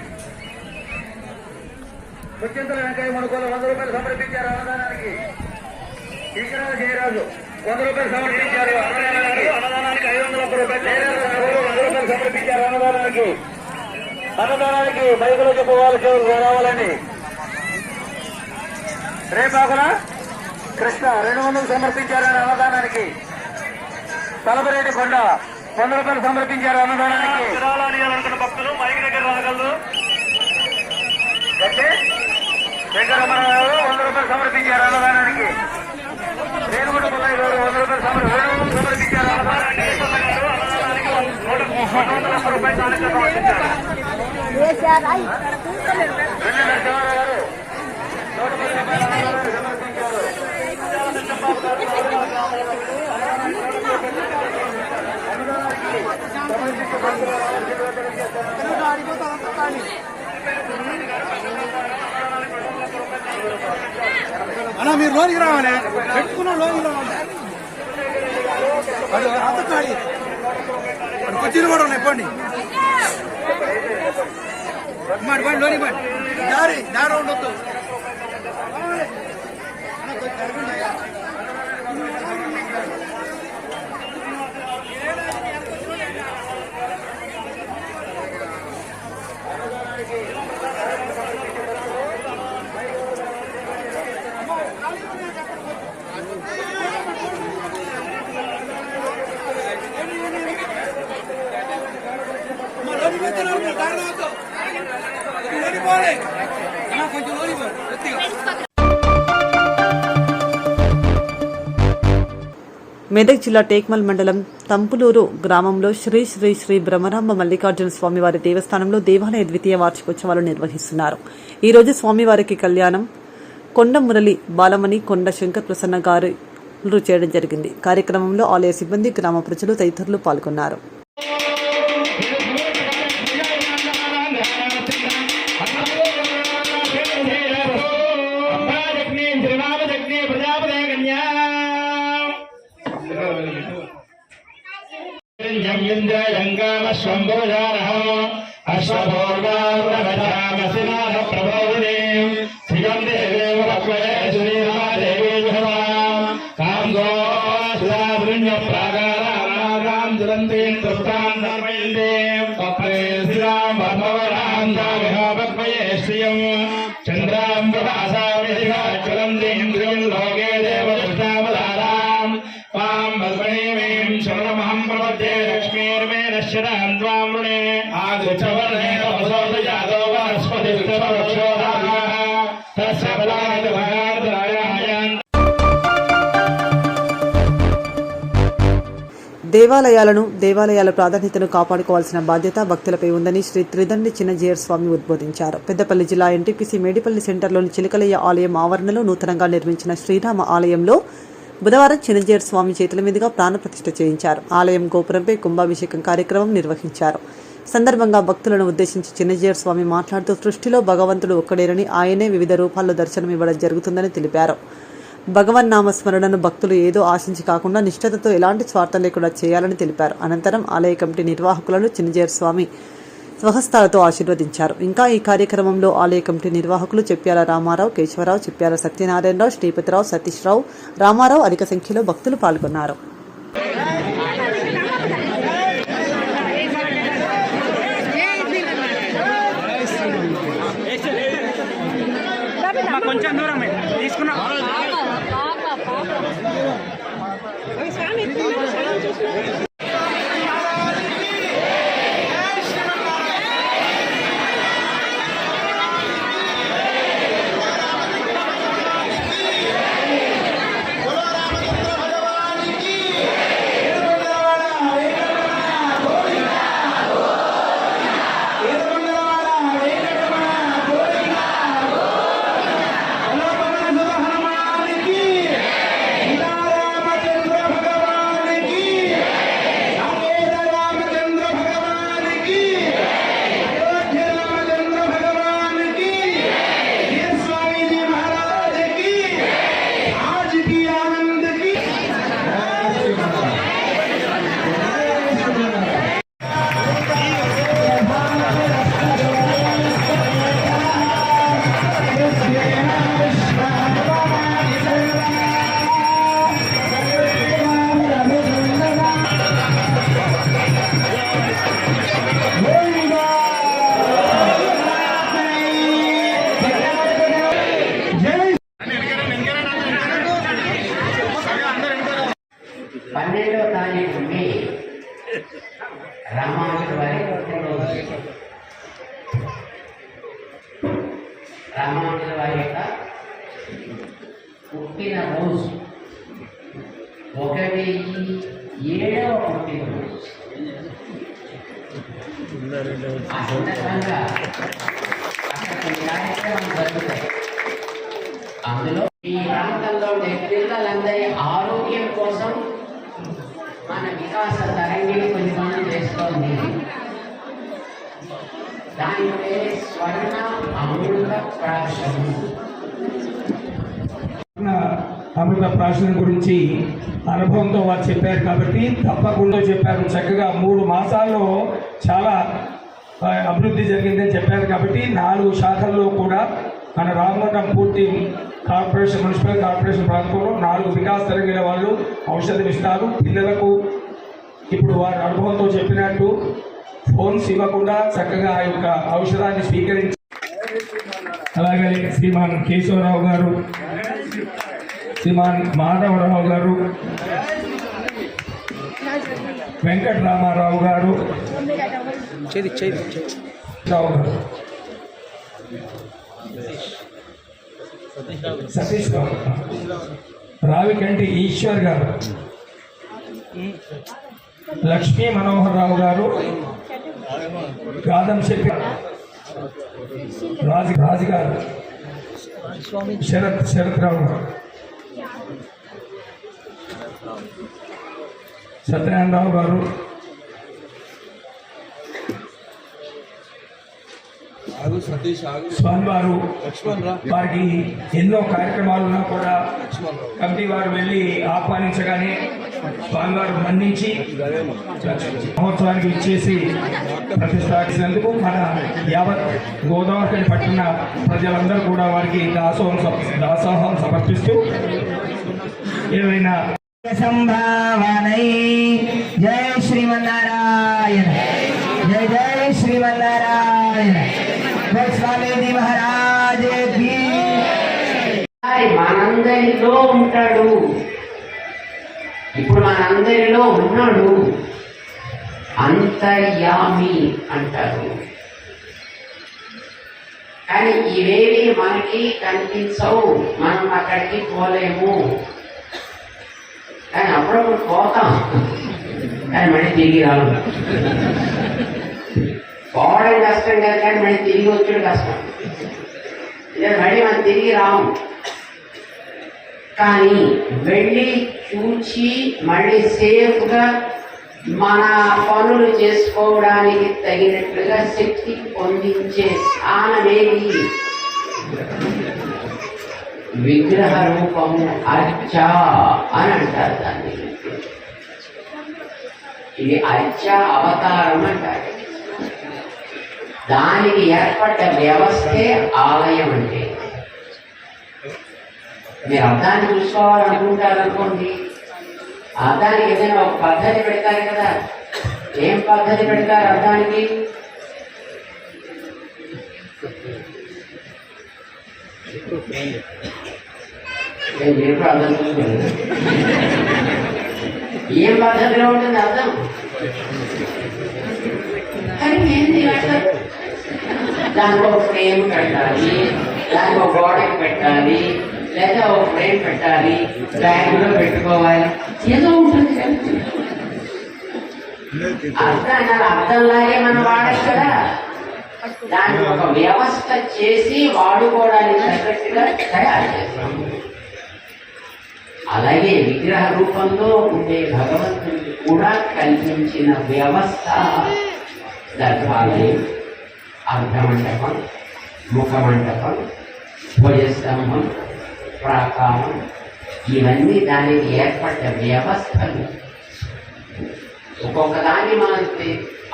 ముత్యంతుల వెంకయ్య మణుకోలు 100 రూపాయలు సమర్పించారు అన్నదానానికి. ఈశ్వరాజు జయరాజు 100 రూపాయలు సమర్పించారు అన్నదానానికి. 500 రూపాయలు 100 రూపాయలు సమర్పించారు అన్నదానానికి. అన్నదానానికి బైకులో చెప్పుకోవాల్సి రావాలండి. రేపాకుల కృష్ణ 200 సమర్పించారు అన్నదానానికి. తలపరెడ్డి కొండ 100 రూపాయలు సమర్పించారు అన్నదానానికి. అనుకున్న భక్తులు మైక్ దగ్గర రాగలరు. వెంకటరమణ గారు 100 రూపాయలు సమర్పించారు అన్నదానానికి. రేణుగుంట పుల్లయ్య గారు 100 రూపాయలు సమర్పించారు అన్నదానానికి. 100 రూపాయలు సమర్పించారు. వెన్నెల నరసింహారావు గారు 110 రూపాయలు సమర్పించారు.
అన్నా మీరు లోనికి రావాలి, పెట్టుకున్న లోనికి రావాలి. అతకాడి వచ్చిన కూడా ఉన్నాయి. పండి బండి బండి లోని బండి దారి ఉండొద్దు. కొంచెం లోని
మెదక్ జిల్లా టేక్మల్ మండలం తంపులూరు గ్రామంలో శ్రీ శ్రీ శ్రీ బ్రహ్మరాంబ మల్లికార్జున స్వామివారి దేవస్థానంలో దేవాలయ ద్వితీయ వార్షికోత్సవాలు నిర్వహిస్తున్నారు. ఈ రోజు స్వామివారికి కళ్యాణం కొండ మురళి బాలమణి కొండ శంకర్ ప్రసన్న గారు చేయడం జరిగింది. కార్యక్రమంలో ఆలయ సిబ్బంది, గ్రామ ప్రజలు తదితరులు పాల్గొన్నారు. దేవాలయాల ప్రాధాన్యతను కాపాడుకోవాల్సిన బాధ్యత భక్తులపై ఉందని శ్రీ త్రిదండి చిన్నజీయర్ స్వామి ఉద్బోధించారు. పెద్దపల్లి జిల్లా ఎన్టీపీసీ మేడిపల్లి సెంటర్లోని చిలకలయ్య ఆలయం ఆవరణలో నూతనంగా నిర్మించిన శ్రీరామ ఆలయంలో బుధవారం చిన్నజీయర్ స్వామి చేతుల మీదుగా ప్రాణప్రతిష్ఠ చేయించారు. ఆలయం గోపురంపై కుంభాభిషేకం కార్యక్రమం నిర్వహించారు. సందర్భంగా భక్తులను ఉద్దేశించి చిన్నజీయర్ స్వామి మాట్లాడుతూ సృష్టిలో భగవంతుడు ఒక్కడేనని, ఆయనే వివిధ రూపాల్లో దర్శనమివ్వడం జరుగుతుందని తెలిపారు. భగవన్నామస్మరణను భక్తులు ఏదో ఆశించి కాకుండా నిష్ఠతతో ఎలాంటి స్వార్థం లేకుండా చేయాలని తెలిపారు. అనంతరం ఆలయ కమిటీ నిర్వాహకులను చిన్నజీయర్ స్వామి స్వహస్తాలతో ఆశీర్వదించారు. ఇంకా ఈ కార్యక్రమంలో ఆలయ కమిటీ నిర్వాహకులు చెప్పాల రామారావు, కేశవరావు, చెప్పాల సత్యనారాయణరావు, శ్రీపతిరావు, సతీష్ రావు, రామారావు అధిక సంఖ్యలో భక్తులు పాల్గొన్నారు.
కొంచెం దూరం తీసుకున్నా
రామానుజుల వారి పుట్టినరోజు. రామానుజుల వారి యొక్క పుట్టినరోజు 107వ పుట్టినరోజు. ఆ సందర్భంగా అక్కడ కొన్ని కార్యక్రమాలు జరుగుతాయి. అందులో ఈ ప్రాంతంలో ఉండే పిల్లలందరి ఆరోగ్యం కోసం మన వికాస తరంగిణి కొన్ని పనులు చేస్తోంది. దాని పేరు స్వర్ణ అమృత ప్రాశనం.
అమృత ప్రాశనం గురించి అనుభవంతో వారు చెప్పారు కాబట్టి తప్పకుండా చెప్పారు. చక్కగా 3 మాసాల్లో చాలా అభివృద్ధి జరిగిందని చెప్పారు కాబట్టి 4 శాఖల్లో కూడా మన రామగుండం పూర్తి కార్పొరేషన్, మున్సిపల్ కార్పొరేషన్ ప్రాంతంలో 4 వికాస్ తరంగిల వాళ్ళు ఔషధం ఇస్తారు. పిల్లలకు ఇప్పుడు వారి అనుభవంతో చెప్పినట్టు ఫోన్స్ ఇవ్వకుండా చక్కగా ఆ యొక్క ఔషధాన్ని స్వీకరించి, అలాగే శ్రీమాన్ కేశవరావు గారు, శ్రీమాన్ మాధవరావు గారు, వెంకటరామారావు గారు, సతీష్ రావు, రావికంటి ఈశ్వర్ గారు, లక్ష్మీ మనోహర్ రావు గారు, గాదం శెట్టి రాజు గారు, శరత్ రావు గారు, సత్యనారాయణరావు గారు, స్వామి వారు వారికి ఎన్నో కార్యక్రమాలు ఉన్నా కూడా కమిటీ వారు వెళ్ళి ఆహ్వానించగానే స్వామివారు మన్నించి మహోత్సవానికి ఇచ్చేసి ప్రతిష్ఠించినందుకు మన యావత్ గోదావరి పట్టణ ప్రజలందరూ కూడా వారికి దాసోహం సమర్పిస్తూ ఏమైనా
సంభావనై జై శ్రీమన్నారాయణ జై జై శ్రీమన్నారాయణ జై స్వామీజీ మహారాజ్ కీ
మనందరిలో ఉంటాడు. ఇప్పుడు మనందరిలో ఉన్నాడు. అంతర్యామి అంటారు. కానీ ఇవేవి మనకి కనిపించవు, మనం అక్కడికి పోలేము. కానీ అప్పుడప్పుడు పోతాం, కానీ మళ్ళీ తిరిగి రావు. పోవడం కష్టం కాదు, కానీ మళ్ళీ తిరిగి వచ్చడం కష్టం. ఇదే మళ్ళీ మనం తిరిగి రాము. కానీ వెళ్ళి చూచి మళ్ళీ సేఫ్గా మన పనులు చేసుకోవడానికి తగినట్లుగా శక్తి పొందించే స్థానమేది విగ్రహ రూపము అర్చ అని అంటారు దాన్ని. ఇది అర్చ అవతారం అంటారు. దానికి ఏర్పడ్డ వ్యవస్థే ఆలయం అంటే. మీరు అర్థాన్ని చూసుకోవాలనుకుంటారనుకోండి, అర్థానికి ఏదైనా ఒక పద్ధతి పెడతారు కదా. ఏం పద్ధతి పెడతారు అర్థానికి? మీరు కూడా అర్థం చూసుకోలేదు. ఏం పద్ధతిలో ఉంటుంది అర్థం? కానీ ఏంటి అర్థం? దానికి ఒక ఫ్రేమ్ పెట్టాలి, దానికి ఒక గోడకి పెట్టాలి, లేదా ఒక ఫ్రేమ్ పెట్టాలి, బ్యాగ్లో పెట్టుకోవాలి, ఏదో ఉంటుంది. అర్థంలాగే మనం వాడాలి కదా. దానికి ఒక వ్యవస్థ చేసి వాడుకోవడానికి తగ్గట్టుగా తయారు చేస్తాం. అలాగే విగ్రహ రూపంలో ఉండే భగవంతుడికి కూడా కల్పించిన వ్యవస్థ గర్భాలయం, అర్ధమంటపం, ముఖమంటపం, ధ్వజస్తంభం, ప్రాకారం, ఇవన్నీ దానికి ఏర్పడ్డ వ్యవస్థలు. ఒక్కొక్క దాన్ని మనం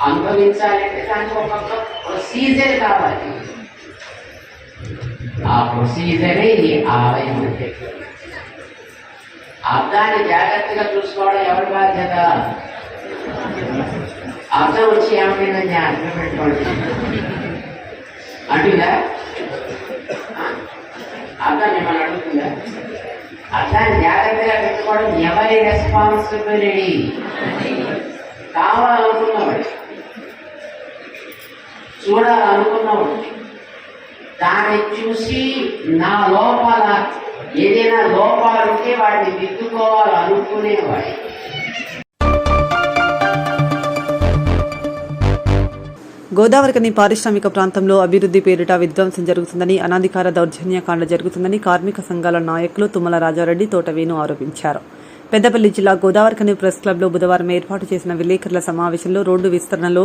అనుభవించాలంటే దానికి ఒక్కొక్క ప్రొసీజర్ కావాలి. ఆ ప్రొసీజరే ఈ ఆలయం అంటే. అర్థాన్ని జాగ్రత్తగా చూసుకోవడం ఎవరి బాధ్యత? అర్థం వచ్చి ఏమైందని అర్థం పెట్టుకోండి అంటుందా? అర్థం మిమ్మల్ని అడుగుతుందా? అర్థాన్ని జాగ్రత్తగా పెట్టుకోవడం ఎవరి రెస్పాన్సిబిలిటీ? కావాలనుకున్నవాడు, చూడాలనుకున్నవాడు, దాన్ని చూసి నా లోపల ఏదైనా లోపాలుంటే వాటిని దిద్దుకోవాలనుకునేవాడు.
గోదావరికని పారిశ్రామిక ప్రాంతంలో అభివృద్ధి పేరిట విధ్వంసం జరుగుతుందని, అనాధికార దౌర్జన్యకాండ జరుగుతుందని కార్మిక సంఘాల నాయకులు తుమ్మల రాజారెడ్డి, తోటవేణు ఆరోపించారు. పెద్దపల్లి జిల్లా గోదావరికని ప్రెస్ క్లబ్లో బుధవారం ఏర్పాటు చేసిన విలేకరుల సమావేశంలో రోడ్డు విస్తరణలో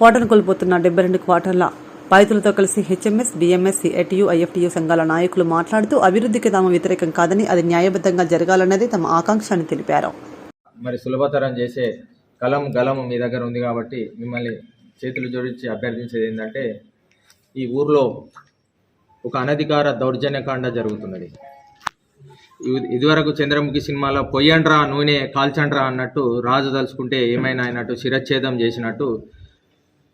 కోటను కోల్పోతున్న 72 క్వార్టర్ల బాధితులతో కలిసి హెచ్ఎంఎస్, బీఎంఎస్, సిఐటియు, ఐఎఫ్టియు సంఘాల నాయకులు మాట్లాడుతూ అభివృద్ధికి తాము వ్యతిరేకం కాదని, అది న్యాయబద్ధంగా జరగాలన్నది తమ ఆకాంక్ష అని తెలిపారు.
మరి సులభతరం చేసే గలము మీ దగ్గర ఉంది కాబట్టి మిమ్మల్ని చేతులు జోడించి అభ్యర్థించేది ఏంటంటే, ఈ ఊర్లో ఒక అనధికార దౌర్జన్యకాండ జరుగుతున్నది. ఇదివరకు చంద్రముఖి సినిమాలో పొయ్యండ్రా నూనె కాల్చండ్రా అన్నట్టు, రాజు తలుచుకుంటే ఏమైనా అయినట్టు, శిరచ్ఛేదం చేసినట్టు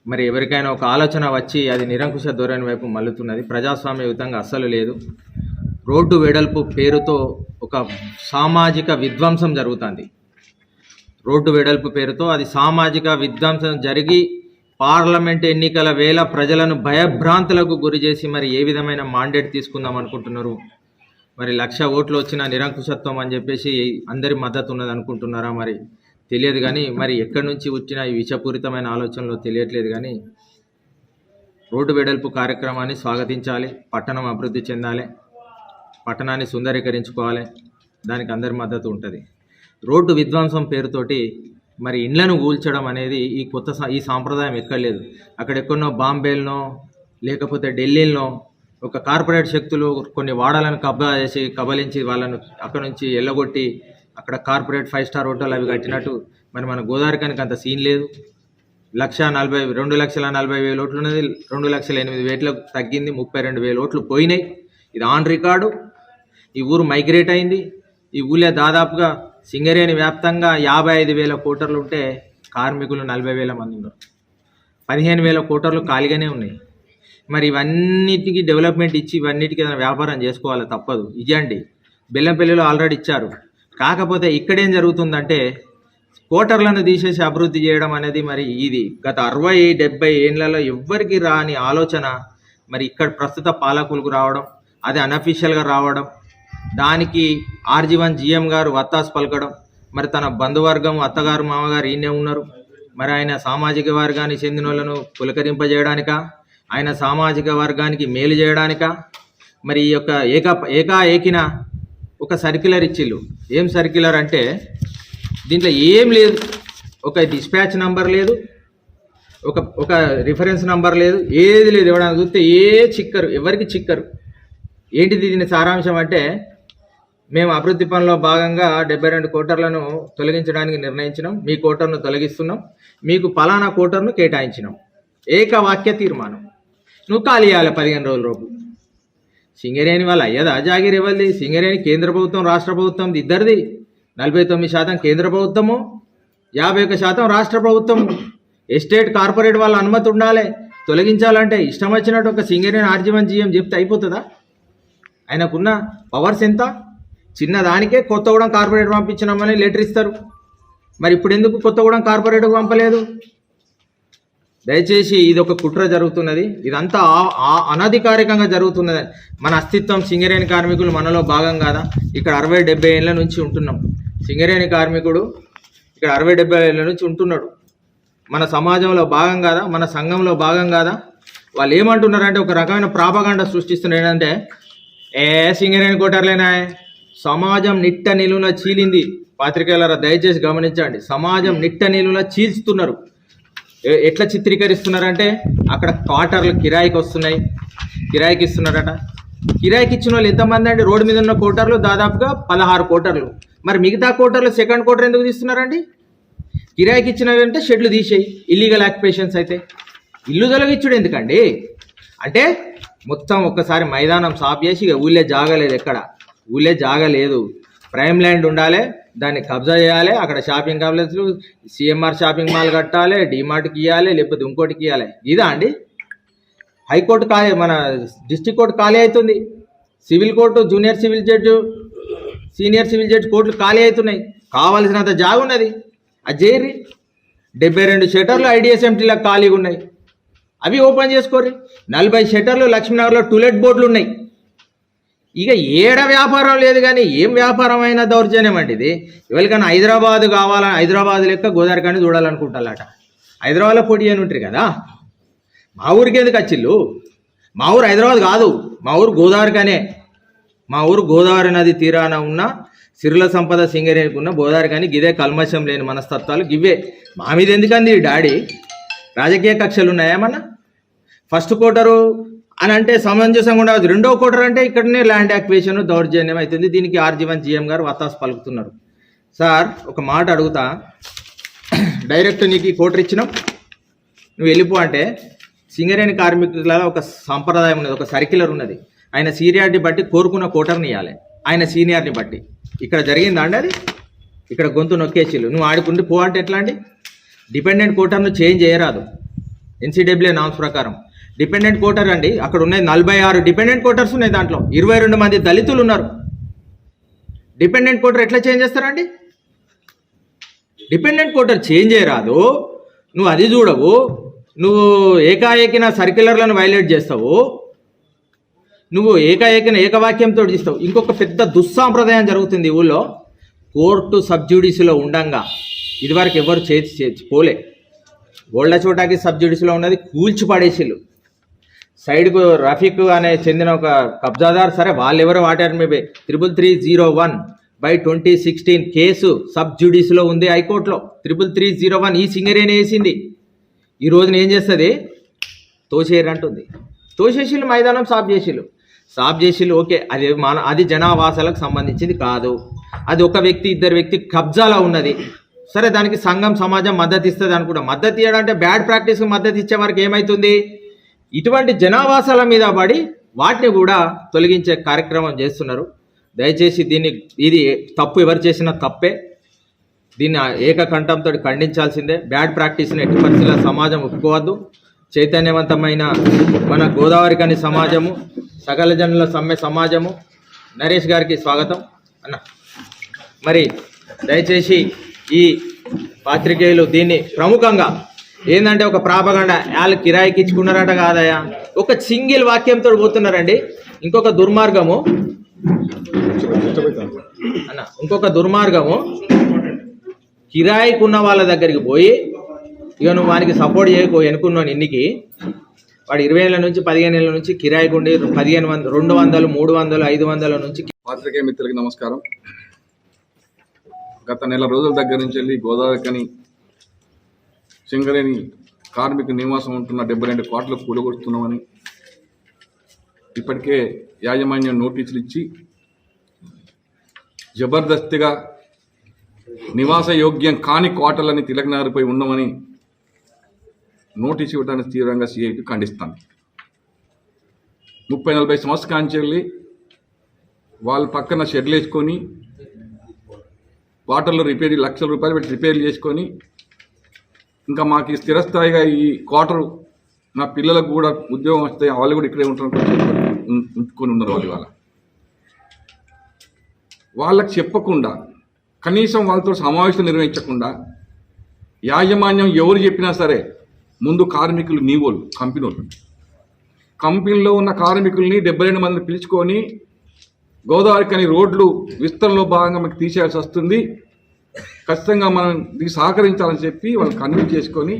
మరి ఎవరికైనా ఒక ఆలోచన వచ్చి అది నిరంకుశ ధోరణి వైపు మల్లుతున్నది. ప్రజాస్వామ్యయుతంగా అస్సలు లేదు. రోడ్డు వెడల్పు పేరుతో ఒక సామాజిక విధ్వంసం జరుగుతుంది. రోడ్డు వెడల్పు పేరుతో అది సామాజిక విధ్వంసం జరిగి పార్లమెంట్ ఎన్నికల వేళ ప్రజలను భయభ్రాంతులకు గురి చేసి మరి ఏ విధమైన మాండేట్ తీసుకుందాం అనుకుంటున్నారు? మరి 1,00,000 ఓట్లు వచ్చిన నిరంకుశత్వం అని చెప్పేసి అందరి మద్దతు ఉన్నది అనుకుంటున్నారా? మరి తెలియదు. కానీ మరి ఎక్కడి నుంచి వచ్చిన ఈ విషపూరితమైన ఆలోచనలు తెలియట్లేదు. కానీ రోడ్డు వెడల్పు కార్యక్రమాన్ని స్వాగతించాలి. పట్టణం అభివృద్ధి చెందాలి, పట్టణాన్ని సుందరీకరించుకోవాలి, దానికి అందరి మద్దతు ఉంటుంది. రోడ్డు విధ్వంసం పేరుతోటి మరి ఇండ్లను కూల్చడం అనేది ఈ సాంప్రదాయం ఎక్కడ లేదు. అక్కడెక్కడో బాంబేలనో లేకపోతే ఢిల్లీలో ఒక కార్పొరేట్ శక్తులు కొన్ని వాడాలను కబ్జా చేసి కబలించి వాళ్ళను అక్కడ నుంచి ఎల్లగొట్టి అక్కడ కార్పొరేట్ 5 స్టార్ హోటల్ అవి కట్టినట్టు మరి మన గోదావరికానికి అంత సీన్ లేదు. 2,40,000 ఓట్లు ఉన్నది, 2,08,000 తగ్గింది, 32,000 ఓట్లు పోయినాయి. ఇది ఆన్ రికార్డు. ఈ ఊరు మైగ్రేట్ అయింది. ఈ ఊళ్ళో దాదాపుగా సింగరేణి వ్యాప్తంగా 55,000 కోటర్లు ఉంటే కార్మికులు 40,000 మంది ఉన్నారు. 15,000 కోటర్లు ఖాళీగానే ఉన్నాయి. మరి ఇవన్నిటికీ డెవలప్మెంట్ ఇచ్చి ఇవన్నిటికీ ఏదైనా వ్యాపారం చేసుకోవాలి, తప్పదు. ఇవ్వండి. బెల్లంపల్లిలో ఆల్రెడీ ఇచ్చారు. కాకపోతే ఇక్కడేం జరుగుతుందంటే కోటర్లను తీసేసి అభివృద్ధి చేయడం అనేది మరి ఇది గత 60-70 ఏళ్లలో ఎవ్వరికి రాని ఆలోచన మరి ఇక్కడ ప్రస్తుత పాలకులకు రావడం, అది అన్అఫీషియల్గా రావడం, దానికి RG1 GM గారు వత్తాసు పలకడం. మరి తన బంధువర్గం అత్తగారు మామగారు ఈయనే ఉన్నారు. మరి ఆయన సామాజిక వర్గానికి చెందిన వాళ్ళను పులకరింపజేయడానిక, ఆయన సామాజిక వర్గానికి మేలు చేయడానిక మరి ఈ యొక్క ఏకాఏకిన ఒక సర్క్యులర్ ఇచ్చిళ్ళు. ఏం సర్క్యులర్ అంటే దీంట్లో ఏం లేదు, ఒక డిస్పాచ్ నంబర్ లేదు, ఒక రిఫరెన్స్ నంబర్ లేదు, ఏది లేదు. ఎవడన్నా చూస్తే చిక్కరు, ఎవరికి చిక్కరు. ఏంటిది దీని సారాంశం అంటే మేము అభివృద్ధి పనిలో భాగంగా 72 కోటర్లను తొలగించడానికి నిర్ణయించినాం, మీ కోటర్ను తొలగిస్తున్నాం, మీకు పలానా కోటర్ను కేటాయించినాం. ఏకవాక్య తీర్మానం. నువ్వు ఖాళీ చేయాలి 15 రోజుల లోపు. సింగరేణి వల్ల అయ్యదా జాగిరి ఇవ్వాలి. సింగరేణి కేంద్ర ప్రభుత్వం రాష్ట్ర ప్రభుత్వం ఇద్దరిది. 49% కేంద్ర ప్రభుత్వము, 51% రాష్ట్ర ప్రభుత్వము. ఎస్టేట్ కార్పొరేట్ వాళ్ళ అనుమతి ఉండాలి. తొలగించాలంటే ఇష్టం వచ్చినట్టు ఒక సింగరేణి RG1 GM చెప్తే అయిపోతుందా? ఆయనకున్న పవర్స్ ఎంత? చిన్నదానికే కొత్తగూడెం కార్పొరేట్ పంపించినామని లెటర్ ఇస్తారు. మరి ఇప్పుడు ఎందుకు కొత్తగూడెం కార్పొరేట్కు పంపలేదు? దయచేసి ఇది ఒక కుట్ర జరుగుతున్నది. ఇదంతా అనధికారికంగా జరుగుతున్నది. మన అస్తిత్వం సింగరేణి కార్మికులు మనలో భాగం కాదా? ఇక్కడ 60-70 ఏళ్ళ నుంచి ఉంటున్నాం. సింగరేణి కార్మికుడు ఇక్కడ 60-70 ఏళ్ళ నుంచి ఉంటున్నాడు. మన సమాజంలో భాగం కాదా? మన సంఘంలో భాగం కాదా? వాళ్ళు ఏమంటున్నారంటే ఒక రకమైన ప్రాపగాండా సృష్టిస్తున్నారు. ఏంటంటే సింగరేణి కోటర్లేనా, సమాజం నిట్ట నిలువున చీలింది. పాత్రికేయులారా దయచేసి గమనించండి. సమాజం నిట్ట నిలువున చీల్చుతున్నారు. ఎట్లా చిత్రీకరిస్తున్నారంటే అక్కడ క్వార్టర్లు కిరాయికి వస్తున్నాయి, కిరాయికి ఇస్తున్నారట. కిరాయికి ఇచ్చిన వాళ్ళు ఎంతమంది అండి? రోడ్డు మీద ఉన్న కోటర్లు దాదాపుగా 16 కోటర్లు. మరి మిగతా కోటర్లు సెకండ్ కోటర్ ఎందుకు తీస్తున్నారండి? కిరాయికి ఇచ్చినవంటే షెడ్లు తీసేయి, ఇల్లీగల్ ఆక్యుపేషన్స్ అయితే. ఇల్లు తొలగించుడు ఎందుకండి? అంటే మొత్తం ఒక్కసారి మైదానం సాఫ్ చేసి ఇక ఊళ్ళే జాగలేదు, ఎక్కడ ఊళ్ళే జాగలేదు. ప్రైమ్ ల్యాండ్ ఉండాలి, దాన్ని కబ్జా చేయాలి. అక్కడ షాపింగ్ కాంప్లెక్స్లు, CMR షాపింగ్ మాల్ కట్టాలి, డిమార్ట్కి ఇవ్వాలి, లేకపోతే ఇంకోటికి ఇవ్వాలి. ఇదా అండి? హైకోర్టు ఖాళీ, మన డిస్ట్రిక్ట్ కోర్టు ఖాళీ అవుతుంది, civil court, junior civil judge, senior civil judge కోర్టులు ఖాళీ అవుతున్నాయి. కావాల్సినంత జాగా ఉన్నది, అది చేయరి. 72 షట్టర్లు IDSMTలకు ఖాళీగా ఉన్నాయి, అవి ఓపెన్ చేసుకోరి. 40 షట్టర్లు లక్ష్మీనగర్లో టూలెట్ బోర్డులు ఉన్నాయి. ఇక ఏడ వ్యాపారం లేదు. కానీ ఏం వ్యాపారం అయినా దౌర్జన్యం అండి ఇది. ఎవరికైనా హైదరాబాద్ కావాలని, హైదరాబాద్ లెక్క గోదావరి కానీ చూడాలనుకుంటారట. హైదరాబాద్లో పోటీ అని ఉంటారు కదా. మా ఊరికి ఎందుకు వచ్చిళ్ళు? మా ఊరు హైదరాబాద్ కాదు, మా ఊరు గోదావరి కానే. మా ఊరు గోదావరి నది తీరాన ఉన్న సిరుల సంపద సింగరేణికి ఉన్న గోదావరి కానీ. గిదే కల్మషం లేని మనస్తత్వాలు గివే. మా మీద ఎందుకంది డాడీ? రాజకీయ కక్షలు ఉన్నాయేమన్నా? ఫస్ట్ కోటరు అని అంటే సమంజసంగా ఉండదు. రెండో కోటర్ అంటే ఇక్కడనే ల్యాండ్ యాక్విజిషన్ దౌర్జన్యం అవుతుంది. దీనికి RG1 GM గారు వత్తాసు పలుకుతున్నారు. సార్ ఒక మాట అడుగుతా, డైరెక్ట్ నీకు ఈ కోటర్ ఇచ్చినాం, నువ్వు వెళ్ళిపో అంటే సింగరేణి కార్మికుల ఒక సంప్రదాయం ఉన్నది, ఒక సర్క్యులర్ ఉన్నది. ఆయన సీనియారిటీ బట్టి కోరుకున్న కోటర్ని ఇవ్వాలి, ఆయన సీనియారిటీ బట్టి. ఇక్కడ జరిగిందా అండి అది? ఇక్కడ గొంతు నొక్కేసిళ్ళు. నువ్వు ఆడుకుంటే పో అంటే ఎట్లా అండి? డిపెండెంట్ కోటర్ను చేంజ్ చేయరాదు NCAA నామ్స్ ప్రకారం. డిపెండెంట్ కోటర్ అండి అక్కడ ఉన్నాయి 46 డిపెండెంట్ కోటర్స్ ఉన్నాయి. దాంట్లో 22 మంది దళితులు ఉన్నారు. డిపెండెంట్ కోటర్ ఎట్లా చేంజ్ చేస్తారండి? డిపెండెంట్ కోటర్ చేంజ్ చేయరాదు. నువ్వు అది చూడవు, నువ్వు ఏకాఏకిన సర్క్యులర్లను వైలేట్ చేస్తావు, నువ్వు ఏకాఏకిన ఏకవాక్యంతో చేస్తావు. ఇంకొక పెద్ద దుస్సాంప్రదాయం జరుగుతుంది ఈ ఊళ్ళో. కోర్టు సబ్జ్యుడిస్లో ఉండంగా ఇదివరకు ఎవరు చేసి పోలే. గోల్డ చోటాకి సబ్జ్యుడిస్లో ఉన్నది కూల్చి పడేసిళ్ళు. సైడ్కు రఫీక్ అనే చెందిన ఒక కబ్జాదార్, సరే వాళ్ళు ఎవరో వాటారు మేబీ 3301/2016 కేసు సబ్ జ్యుడిస్లో ఉంది హైకోర్టులో. 3301 ఈ సింగరేణి వేసింది. ఈ రోజున ఏం చేస్తుంది? తోసేయరు అంటుంది. తోసేసిళ్ళు, మైదానం సాఫ్ చేసిళ్ళు. సాఫ్ చేసి ఓకే, అది జనావాసాలకు సంబంధించింది కాదు, అది ఒక వ్యక్తి ఇద్దరు వ్యక్తి కబ్జాలో ఉన్నది. సరే, దానికి సంఘం సమాజం మద్దతు ఇస్తుంది అనుకుంటా. మద్దతు ఇవ్వడం అంటే బ్యాడ్ ప్రాక్టీస్కి మద్దతు ఇచ్చే వరకు ఏమవుతుంది, ఇటువంటి జనావాసాల మీద పడి వాటిని కూడా తొలగించే కార్యక్రమం చేస్తున్నారు. దయచేసి ఇది తప్పు, ఎవరు చేసినా తప్పే, దీన్ని ఏకకంఠంతో ఖండించాల్సిందే. బ్యాడ్ ప్రాక్టీస్ని ఎట్టి పరిస్థితుల్లో సమాజం ఒప్పుకోవద్దు. చైతన్యవంతమైన మన గోదావరి కని సమాజము, సకల జనుల సమ్మె సమాజము. నరేష్ గారికి స్వాగతం అన్న. మరి దయచేసి ఈ పాత్రికేయులు దీన్ని ప్రముఖంగా ఏంటంటే ఒక ప్రాపగండా, వాళ్ళు కిరాయికి ఇచ్చుకున్నారట కాదయా, ఒక సింగిల్ వాక్యంతో పోతున్నారండి. ఇంకొక దుర్మార్గము అన్న, కిరాయికి ఉన్న వాళ్ళ దగ్గరికి పోయి, ఇక నువ్వు వానికి సపోర్ట్ చేయకు ఎన్నుకున్నాను ఇన్నికి, వాడు 20 ఏళ్ళ నుంచి 15 ఏళ్ళ నుంచి కిరాయికి ఉండి 1500, 200, 300, 500 నుంచి.
పాత్రికేయ మిత్రులకి నమస్కారం. గత నెల రోజుల దగ్గర నుంచి వెళ్ళి గోదావరి కని సింగరేణి కార్మిక నివాసం ఉంటున్న 72 కోట్ల కూలగొడుతున్నామని ఇప్పటికే యాజమాన్యం నోటీసులు ఇచ్చి జబర్దస్తిగా నివాస యోగ్యం కాని కోటలని తిలకనారిపోయి ఉన్నామని నోటీసు ఇవ్వడానికి తీవ్రంగా సిఐటి ఖండిస్తాను. 30-40 సంవత్సరాల నుంచి వెళ్ళి వాళ్ళ పక్కన షెడ్లు వేసుకొని వాటర్లో రిపేర్ లక్షల రూపాయలు పెట్టి రిపేర్లు చేసుకొని, ఇంకా మాకు స్థిరస్థాయిగా ఈ క్వార్టర్ నా పిల్లలకు కూడా ఉద్యోగం వస్తే వాళ్ళు కూడా ఇక్కడే ఉంటారు ఉంచుకొని ఉన్నారు. వాళ్ళకి చెప్పకుండా, కనీసం వాళ్ళతో సమావేశం నిర్వహించకుండా, యాజమాన్యం ఎవరు చెప్పినా సరే ముందు కార్మికులు నీవోళ్ళు కంపెనీలో ఉన్న కార్మికుల్ని 72 మందిని పిలుచుకొని గోదావరి కని రోడ్లు విస్తరణలో భాగంగా మనకు తీసేయాల్సి వస్తుంది, ఖచ్చితంగా మనం దీనికి సహకరించాలని చెప్పి వాళ్ళు కన్విన్స్ చేసుకొని,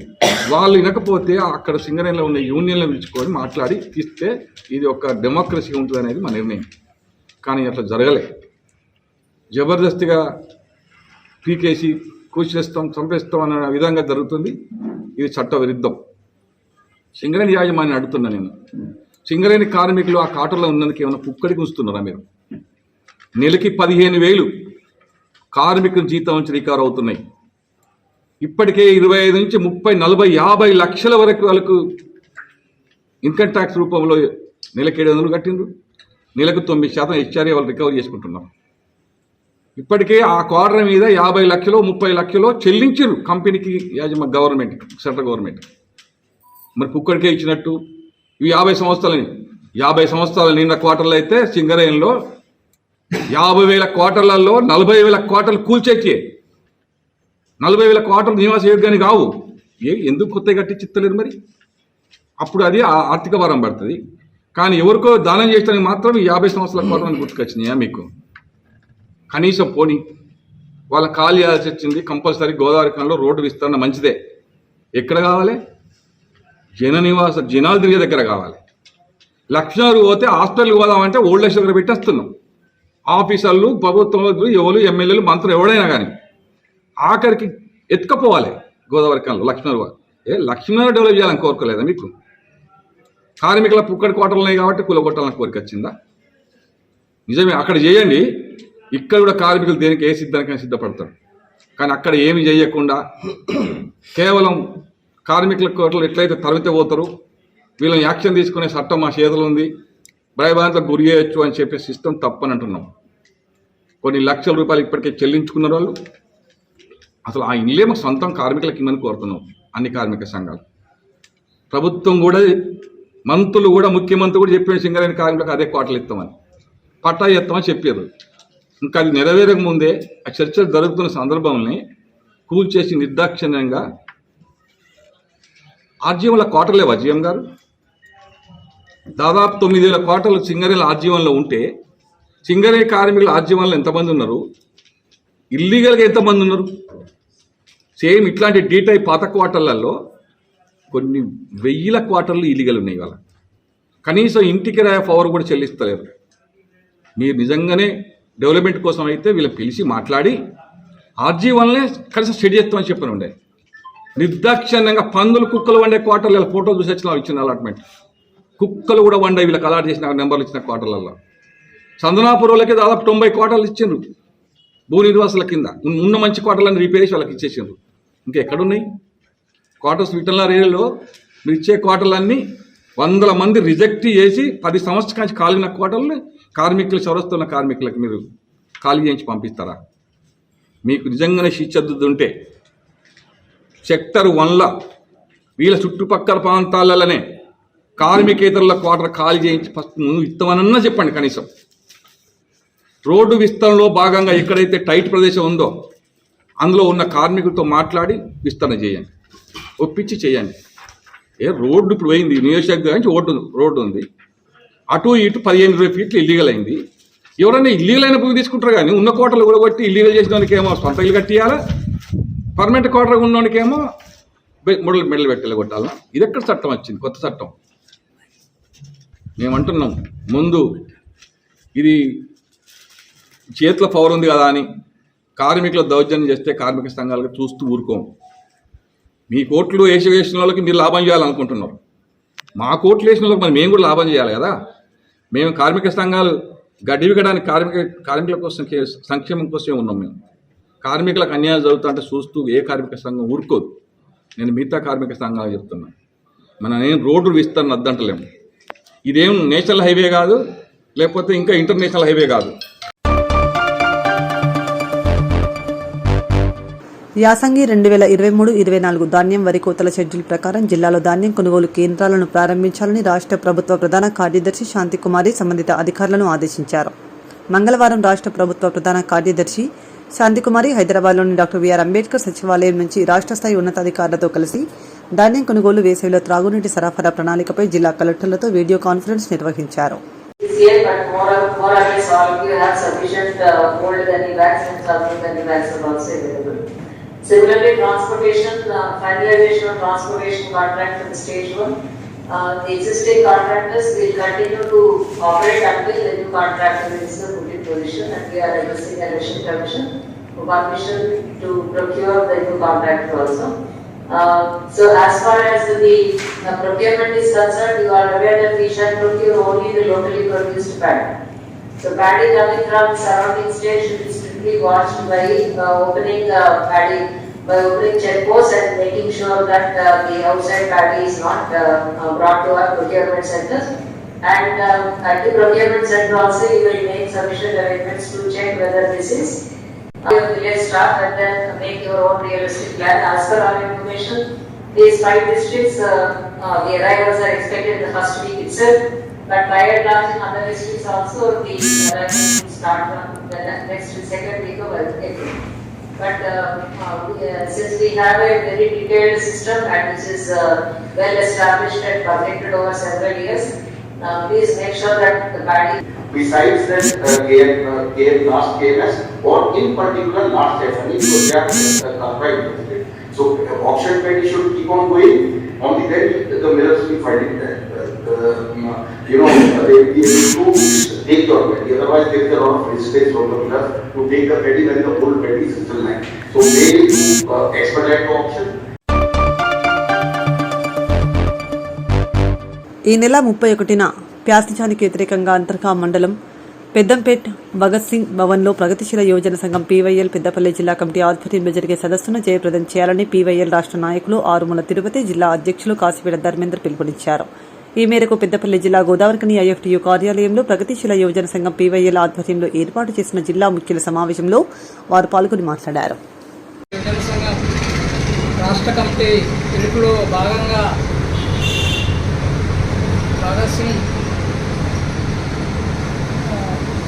వాళ్ళు వినకపోతే అక్కడ సింగరేణిలో ఉన్న యూనియన్లను పిలుచుకొని మాట్లాడి తీస్తే ఇది ఒక డెమోక్రసీ ఉంటుంది అనేది మా నిర్ణయం. కానీ అట్లా జరగలే. జబర్దస్తిగా పీకేసి కూర్చేస్తాం, చంపేస్తాం అనే విధంగా జరుగుతుంది. ఇది చట్ట విరుద్ధం. సింగరేణి యాజమాన్యం అడుగుతున్నా నేను, సింగరేణి కార్మికులు ఆ కాటర్లో ఉన్నందుకు ఏమైనా కుక్కడికి ఉంచుతున్నారా మీరు? నెలకి 15,000 కార్మికుల జీతం నుంచి రికవర్ అవుతున్నాయి. ఇప్పటికే 25 నుంచి 30, 40, 50 లక్షల వరకు వాళ్ళకు ఇన్కమ్ ట్యాక్స్ రూపంలో నెలకి 700 కట్టిండ్రు. నెలకు 9% హెచ్ఆర్ఏ వాళ్ళు రికవర్ చేసుకుంటున్నారు. ఇప్పటికే ఆ క్వార్టర్ మీద 50 లక్షలు 30 లక్షలు చెల్లించారు కంపెనీకి గవర్నమెంట్, సెంట్రల్ గవర్నమెంట్. మరి కుక్కడికే ఇచ్చినట్టు ఇవి 50 సంవత్సరాలు నిన్న క్వార్టర్లు అయితే సింగరేణిలో 50,000 క్వార్టర్లలో 40,000 క్వార్టర్లు కూల్చేకే, 40,000 క్వార్టర్లు నివాస యోగ్యాన్ని కావు. ఎందుకు కొత్తగా కట్టించిత్తలేదు మరి? అప్పుడు అది ఆర్థిక భారం పడుతుంది. కానీ ఎవరికో దానం చేయడానికి మాత్రం 50 సంవత్సరాల క్వార్టర్లు గుర్తుకొచ్చినాయా మీకు? కనీసం పోనీ వాళ్ళ ఖాళీ చేయాల్సి వచ్చింది. కంపల్సరీ గోదావరి కనిలో రోడ్డు విస్తరణ మంచిదే. ఎక్కడ కావాలి? జనాలు తిరిగే దగ్గర కావాలి. లక్ష్మణ్ పోతే హాస్పిటల్కి పోదామంటే ఓల్డ్ ఏజ్ దగ్గర పెట్టేస్తున్నాం. ఆఫీసర్లు, ప్రభుత్వంలో ఎవరు, ఎమ్మెల్యేలు, మంత్రులు ఎవడైనా కానీ ఆఖరికి ఎత్తుకపోవాలి గోదావరి కనిలో లక్ష్మణ్. లక్ష్మణ్ డెవలప్ చేయాలని కోరుకోలేదా మీకు? కార్మికుల పుక్కడి కోటలు ఉన్నాయి కాబట్టి కూలగొట్టాలని కోరిక వచ్చిందా? నిజమే, అక్కడ చేయండి. ఇక్కడ కూడా కార్మికులు దేనికి సిద్ధానికైనా సిద్ధపడతారు. కానీ అక్కడ ఏమి చేయకుండా కేవలం కార్మికుల కోటలు ఎట్లయితే తరిమితే పోతారు, వీళ్ళని యాక్షన్ తీసుకునే చట్టం మా చేతులు ఉంది, భయభ్రాంతులకు గురి చేయొచ్చు అని చెప్పే సిస్టమ్ తప్పని అంటున్నాం. కొన్ని లక్షల రూపాయలు ఇప్పటికే చెల్లించుకున్నారు వాళ్ళు. అసలు ఆ ఇల్లేమో సొంతం కార్మికులకి ఇమ్మని కోరుతున్నాం అన్ని కార్మిక సంఘాలు. ప్రభుత్వం కూడా, మంత్రులు కూడా, ముఖ్యమంత్రి కూడా చెప్పాడు సింగరేణి కార్మికులకు అదే కోటలు ఇస్తామని, పట్టా ఇస్తామని చెప్పారు. ఇంకా అది నెరవేరక ముందే ఆ చర్చలు జరుగుతున్న సందర్భంలో కూల్చేసి నిర్దాక్షిణ్యంగా ఆర్జీవంలో కోటలు లేవు. జీఎం గారు దాదాపు 9,000 కోటలు సింగరేణి ఆర్జీవంలో ఉంటే సింగరేణి కార్మికులు ఆర్జీవంలో ఎంతమంది ఉన్నారు? ఇల్లీగల్గా ఎంతమంది ఉన్నారు? సేమ్ ఇట్లాంటి డీటైప్ పాత క్వార్టర్లలో కొన్ని 1000 క్వార్టర్లు ఇల్లీగల్ ఉన్నాయి. వాళ్ళ కనీసం ఇంటికి రాయ పవర్ కూడా చెల్లిస్తలేరు. మీరు నిజంగానే డెవలప్మెంట్ కోసం అయితే వీళ్ళని పిలిచి మాట్లాడి ఆర్జీవన్లే కనీసం స్టడీ చేస్తామని చెప్పని ఉండే. నిర్దాక్షిణ్యంగా పందులు, కుక్కలు వండే క్వార్టర్లు ఫోటో చూసి వచ్చిన ఇచ్చిన అలాట్మెంట్ కుక్కలు కూడా వండాయి వీళ్ళకి అలాట్ చేసిన నెంబర్లు ఇచ్చిన క్వార్టర్లలో. చందనాపూర్ వాళ్ళకి దాదాపు 90 క్వార్టర్లు ఇచ్చిండ్రు భూ నిర్వాసుల కింద. ఉన్న మంచి క్వార్టర్లను రిపేర్ చేసి వాళ్ళకి ఇచ్చేసిండ్రు. ఇంకా ఎక్కడున్నాయి క్వార్టర్స్? విటనరీ ఏరియాలో మీరు ఇచ్చే క్వార్టర్లన్నీ 100 మంది రిజెక్ట్ చేసి 10 సంవత్సరాల నుంచి కాలిన క్వార్టర్లు కార్మికులు, చొరస్తున్న కార్మికులకు మీరు ఖాళీ చేయించి పంపిస్తారా? మీకు నిజంగానే శిక్షద్దు ఉంటే సెక్టర్ 1లో వీళ్ళ చుట్టుపక్కల ప్రాంతాలలోనే కార్మికేతరుల క్వార్టర్ ఖాళీ చేయించి ఫస్ట్ ఇస్తామనన్నా చెప్పండి. కనీసం రోడ్డు విస్తరణలో భాగంగా ఎక్కడైతే టైట్ ప్రదేశం ఉందో అందులో ఉన్న కార్మికులతో మాట్లాడి విస్తరణ చేయండి, ఒప్పించి చేయండి. రోడ్డు ఇప్పుడు పోయింది, నియోజకవర్గం నుంచి రోడ్డు ఉంది, అటు ఇటు 15-20 ఫీట్లు ఇల్లీగల్ అయింది. ఎవరైనా ఇల్లీగల్ అయిన భూమి తీసుకుంటారు కానీ ఉన్న కోటలు కూడా కొట్టి ఇల్లీగల్ చేసిన వానికి ఏమో సొంత ఇల్లు కట్టియాలా, పర్మనెంట్ క్వార్టర్ ఉన్నవానికి ఏమో మెడలు పెట్టెలు కొట్టాలా? ఇది ఎక్కడ చట్టం వచ్చింది? కొత్త చట్టం. మేమంటున్నాం ముందు ఇది చేతిలో పవర్ ఉంది కదా అని కార్మికుల దౌర్జన్యం చేస్తే కార్మిక సంఘాలకు చూస్తూ ఊరుకోము. మీ కోట్లు వేసిన వాళ్ళకి మీరు లాభం చేయాలనుకుంటున్నారు, మా కోట్లు వేసిన వాళ్ళకి మరి మేము కూడా లాభం చేయాలి కదా. మేము కార్మిక సంఘాలు గడివిగడానికి కార్మికుల కోసం సంక్షేమం కోసమే ఉన్నాం. మేము కార్మికులకు అన్యాయం జరుగుతుంటే చూస్తూ ఏ కార్మిక సంఘం ఊరుకోదు. నేను మిగతా కార్మిక సంఘాలు చెప్తున్నాను, నేను రోడ్డు విస్తరణ అద్దంటలేము. ఇదేం నేషనల్ హైవే కాదు, లేకపోతే ఇంకా ఇంటర్నేషనల్ హైవే కాదు.
యాసంగి 2023-24 ధాన్యం వరి కోతల షెడ్యూల్ ప్రకారం జిల్లాలో ధాన్యం కొనుగోలు కేంద్రాలను ప్రారంభించాలని రాష్ట్ర ప్రభుత్వ ప్రధాన కార్యదర్శి శాంతికుమారి సంబంధిత అధికారులను ఆదేశించారు. మంగళవారం రాష్ట్ర ప్రభుత్వ ప్రధాన కార్యదర్శి శాంతికుమారి హైదరాబాద్లోని డాక్టర్ బిఆర్ అంబేద్కర్ సచివాలయం నుంచి రాష్ట్ర స్థాయి ఉన్నతాధికారులతో కలిసి ధాన్యం కొనుగోలు, వేసవిలో త్రాగునీటి సరఫరా ప్రణాళికపై జిల్లా కలెక్టర్లతో వీడియో కాన్ఫరెన్స్ నిర్వహించారు.
Similarly, transportation, finalization of transportation contract for the stage 1. The existing contractors will continue to operate until the new contractor is put in position, and we are requesting election commission for permission to procure the new contractor also. So as far as the procurement is concerned, you are aware that we shall procure only the locally produced paddy. So paddy coming from surrounding states should be strictly watched by opening check posts and making sure that the outside paddy is not brought to our procurement centers. And at the procurement center also you will make sufficient arrangements to check whether this is your village staff, and then make your own realistic plan. As per our information, these 5 districts, the arrivals are expected in the first week itself. But by and large in other districts also the arrivals will start from the next second week of April. But since we have a very detailed system and which is well established and perfected over several years, please make sure that the paddy.
Besides that, last KMS or in particular last FNE, so they are right. So auction paddy should keep on going. Only then the millers will find it that. They to take your paddy. Otherwise, there is a lot of resistance from the millers to take the paddy when the whole paddy is still lying. So they need to expedite the auction.
ఈ నెల 31న ప్యాసిజానికి వ్యతిరేకంగా అంతర్గా మండలం పెద్దంపేట్ భగత్ సింగ్ భవన్లో ప్రగతిశీల యువజన సంఘం PYL Peddapalli జిల్లా committee ఆధ్వర్యంలో జరిగే సదస్సును జయప్రదం చేయాలని PYL రాష్ట్ర నాయకులు ఆరుమల తిరుపతి, జిల్లా అధ్యక్షులు కాసిపేట ధర్మేందర్ పిలుపునిచ్చారు. ఈ మేరకు పెద్దపల్లి జిల్లా గోదావరికని IFTU కార్యాలయంలో ప్రగతిశీల యువజన సంఘం PYL ఆధ్వర్యంలో ఏర్పాటు చేసిన జిల్లా ముఖ్యుల సమావేశంలో వారు పాల్గొని మాట్లాడారు.
రాష్ట్ర కమిటీ పిలుపులో భాగంగా భగత్ సింగ్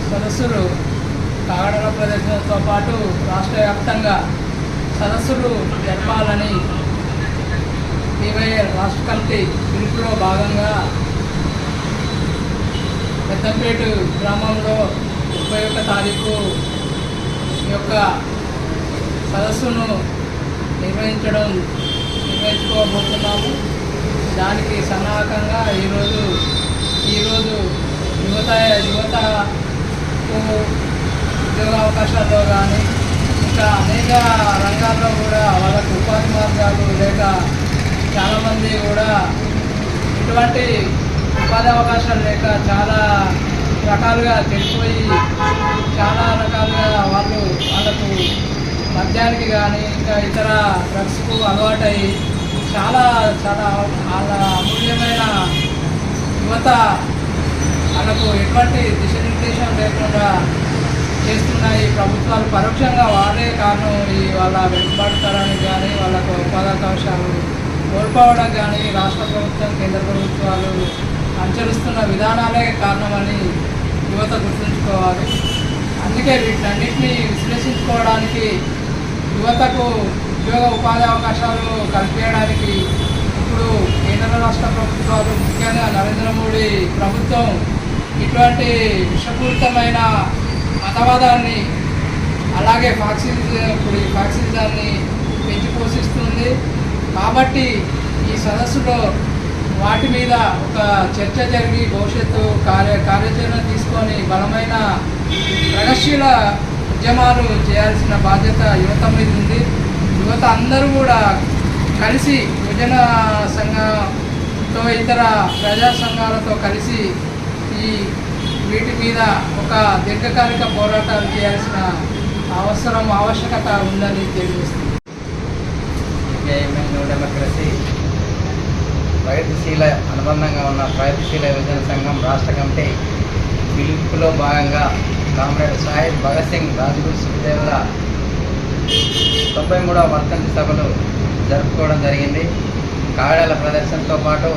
సదస్సులు కాగడల ప్రదర్శనతో పాటు రాష్ట్ర వ్యాప్తంగా సదస్సులు జరపాలని PYL రాష్ట్ర కమిటీ పిలుపులో భాగంగా పెద్దంపేట గ్రామంలో 31వ తారీఖు ఈ యొక్క సదస్సును నిర్వహించుకోబోతున్నాము. దానికి సన్నాహకంగా ఈరోజు యువతకు ఉద్యోగ అవకాశాల్లో కానీ ఇంకా అనేక రంగాల్లో కూడా వాళ్ళకు ఉపాధి మార్గాలు లేక చాలామంది కూడా ఇటువంటి ఉపాధి అవకాశాలు లేక చాలా రకాలుగా చెడిపోయి చాలా రకాలుగా వాళ్ళకు మద్యానికి కానీ ఇంకా ఇతర డ్రగ్స్కు అలవాటై చాలా చాలా వాళ్ళ అమూల్యమైన యువత వాళ్ళకు ఎటువంటి దిశనిర్దేశం లేకుండా చేస్తున్నాయి ప్రభుత్వాలు. పరోక్షంగా వాళ్ళే కారణం ఈ వాళ్ళ వెనుకబడతానికి కానీ వాళ్ళకు ఉపాధి అవకాశాలు కోల్పోవడం కానీ రాష్ట్ర ప్రభుత్వం కేంద్ర ప్రభుత్వాలు అనుసరిస్తున్న విధానాలే కారణమని యువత గుర్తుంచుకోవాలి. అందుకే వీటన్నిటిని విశ్లేషించుకోవడానికి యువతకు ఉద్యోగ ఉపాధి అవకాశాలు కల్పించడానికి ఇప్పుడు కేంద్ర రాష్ట్ర ప్రభుత్వాలు ముఖ్యంగా నరేంద్ర మోడీ ప్రభుత్వం ఇటువంటి విషపూరితమైన మతవాదాన్ని అలాగే ఫ్యాక్సిజాన్ని పెంచి పోషిస్తుంది. కాబట్టి ఈ సదస్సులో వాటి మీద ఒక చర్చ జరిగి భవిష్యత్తు కార్యాచరణ తీసుకొని బలమైన ప్రగతిశీల ఉద్యమాలు చేయాల్సిన బాధ్యత యువత మీద ఉంది. యువత అందరూ కూడా కలిసి యువజన సంఘంతో ఇతర ప్రజా సంఘాలతో కలిసి వీటి మీద ఒక దీర్ఘకాలిక పోరాటాలు చేయాల్సిన ఆవశ్యకత ఉందని తెలియజేస్తుంది.
న్యూ డెమోక్రసీ ప్రగతిశీల అనుబంధంగా ఉన్న ప్రగతిశీల యువజన సంఘం రాష్ట్ర కమిటీ పిలుపులో భాగంగా కామ్రేడ్ సాహిబ్ భగత్ సింగ్ రాజ్గురు సుఖదేవుల 93వ వర్ధంతి సభలు జరుపుకోవడం జరిగింది. కాగడాల ప్రదర్శనతో పాటు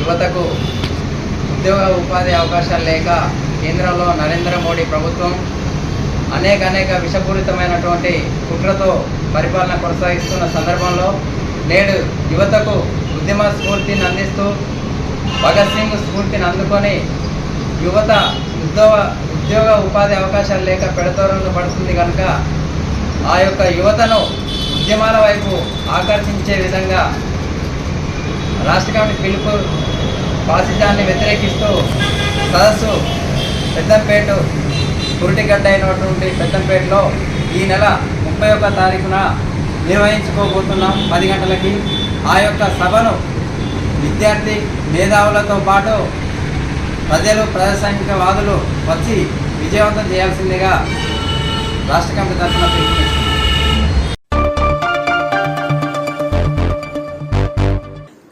యువతకు ఉద్యోగ ఉపాధి అవకాశాలు లేక కేంద్రంలో నరేంద్ర మోడీ ప్రభుత్వం అనేక విషపూరితమైనటువంటి కుట్రతో పరిపాలన కొనసాగిస్తున్న సందర్భంలో నేడు యువతకు ఉద్యమ స్ఫూర్తిని అందిస్తూ భగత్ సింగ్ స్ఫూర్తిని అందుకొని యువత ఉద్యోగ ఉపాధి అవకాశాలు లేక పెడతోరను పడుతుంది కనుక ఆ యొక్క యువతను ఉద్యమాల వైపు ఆకర్షించే విధంగా రాష్ట్ర కమిటీ పిలుపు ఫాసిజాన్ని వ్యతిరేకిస్తూ సదస్సు పెద్దంపేట పురిటిగడ్డ అయినటువంటి పెద్దంపేటలో ఈ నెల 31వ తారీఖున నిర్వహించుకోబోతున్నాం 10 గంటలకి. ఆ యొక్క సభను విద్యార్థి మేధావులతో పాటు ప్రజాస్వామికవాదులు వచ్చి విజయవంతం చేయాల్సిందిగా రాష్ట్ర కమిటీ తరఫున పిలుపునిస్తున్నాం.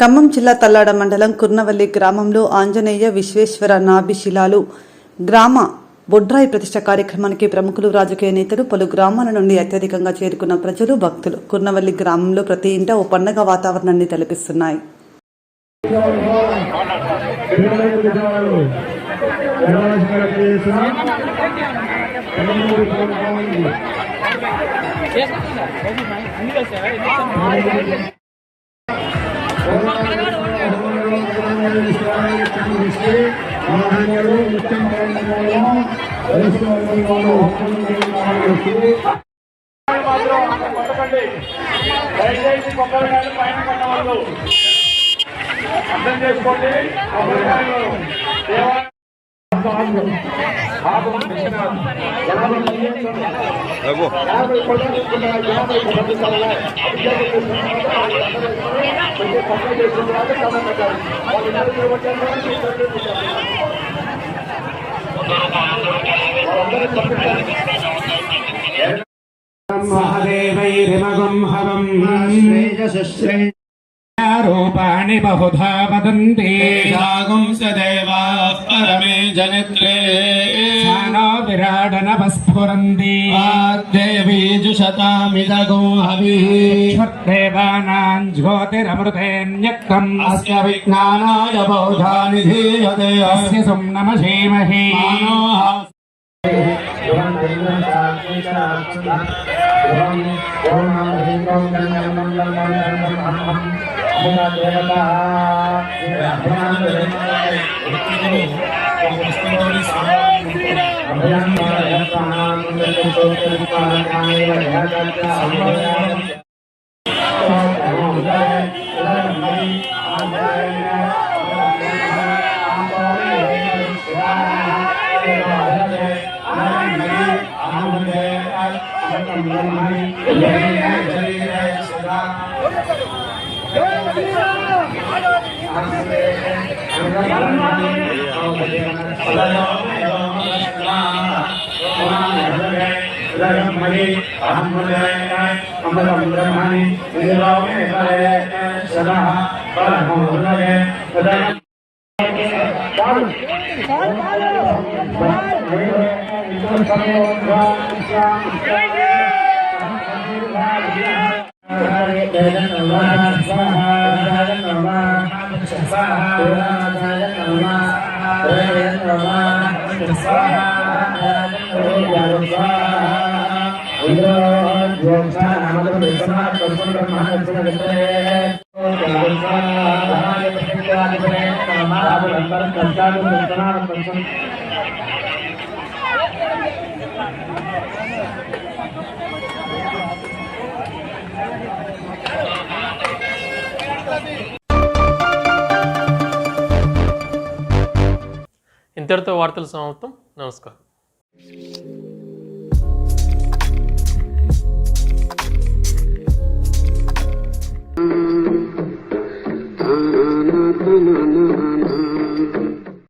ఖమ్మం జిల్లా తల్లాడ మండలం కుర్నవల్లి గ్రామంలో ఆంజనేయ విశ్వేశ్వర నాభిశిలాలు గ్రామ బొడ్రాయి ప్రతిష్ట కార్యక్రమానికి ప్రముఖులు, రాజకీయ నేతలు, పలు గ్రామాల నుండి అత్యధికంగా చేరుకున్న ప్రజలు, భక్తులు కుర్నవల్లి గ్రామంలో ప్రతి ఇంట ఓ పండగ వాతావరణాన్ని తలపిస్తున్నాయి.
అర్థం చేసుకోండి.
మహాదేవైరిమగం హవం రూపాణి బహుధా వదంతి సదేవాః పరమే జనిత్రే సానో విరాడన వస్ఫురంతి దేవీ జుషతామిదగో హవిః దేవానాం జ్యోతిరమృతేన్యక్తం అస్య విజ్ఞానాయ బౌధా నిధీయతే అస్య సంనమశీమహి
ఇంతటితో వార్తలు సమాప్తం. నమస్కారం.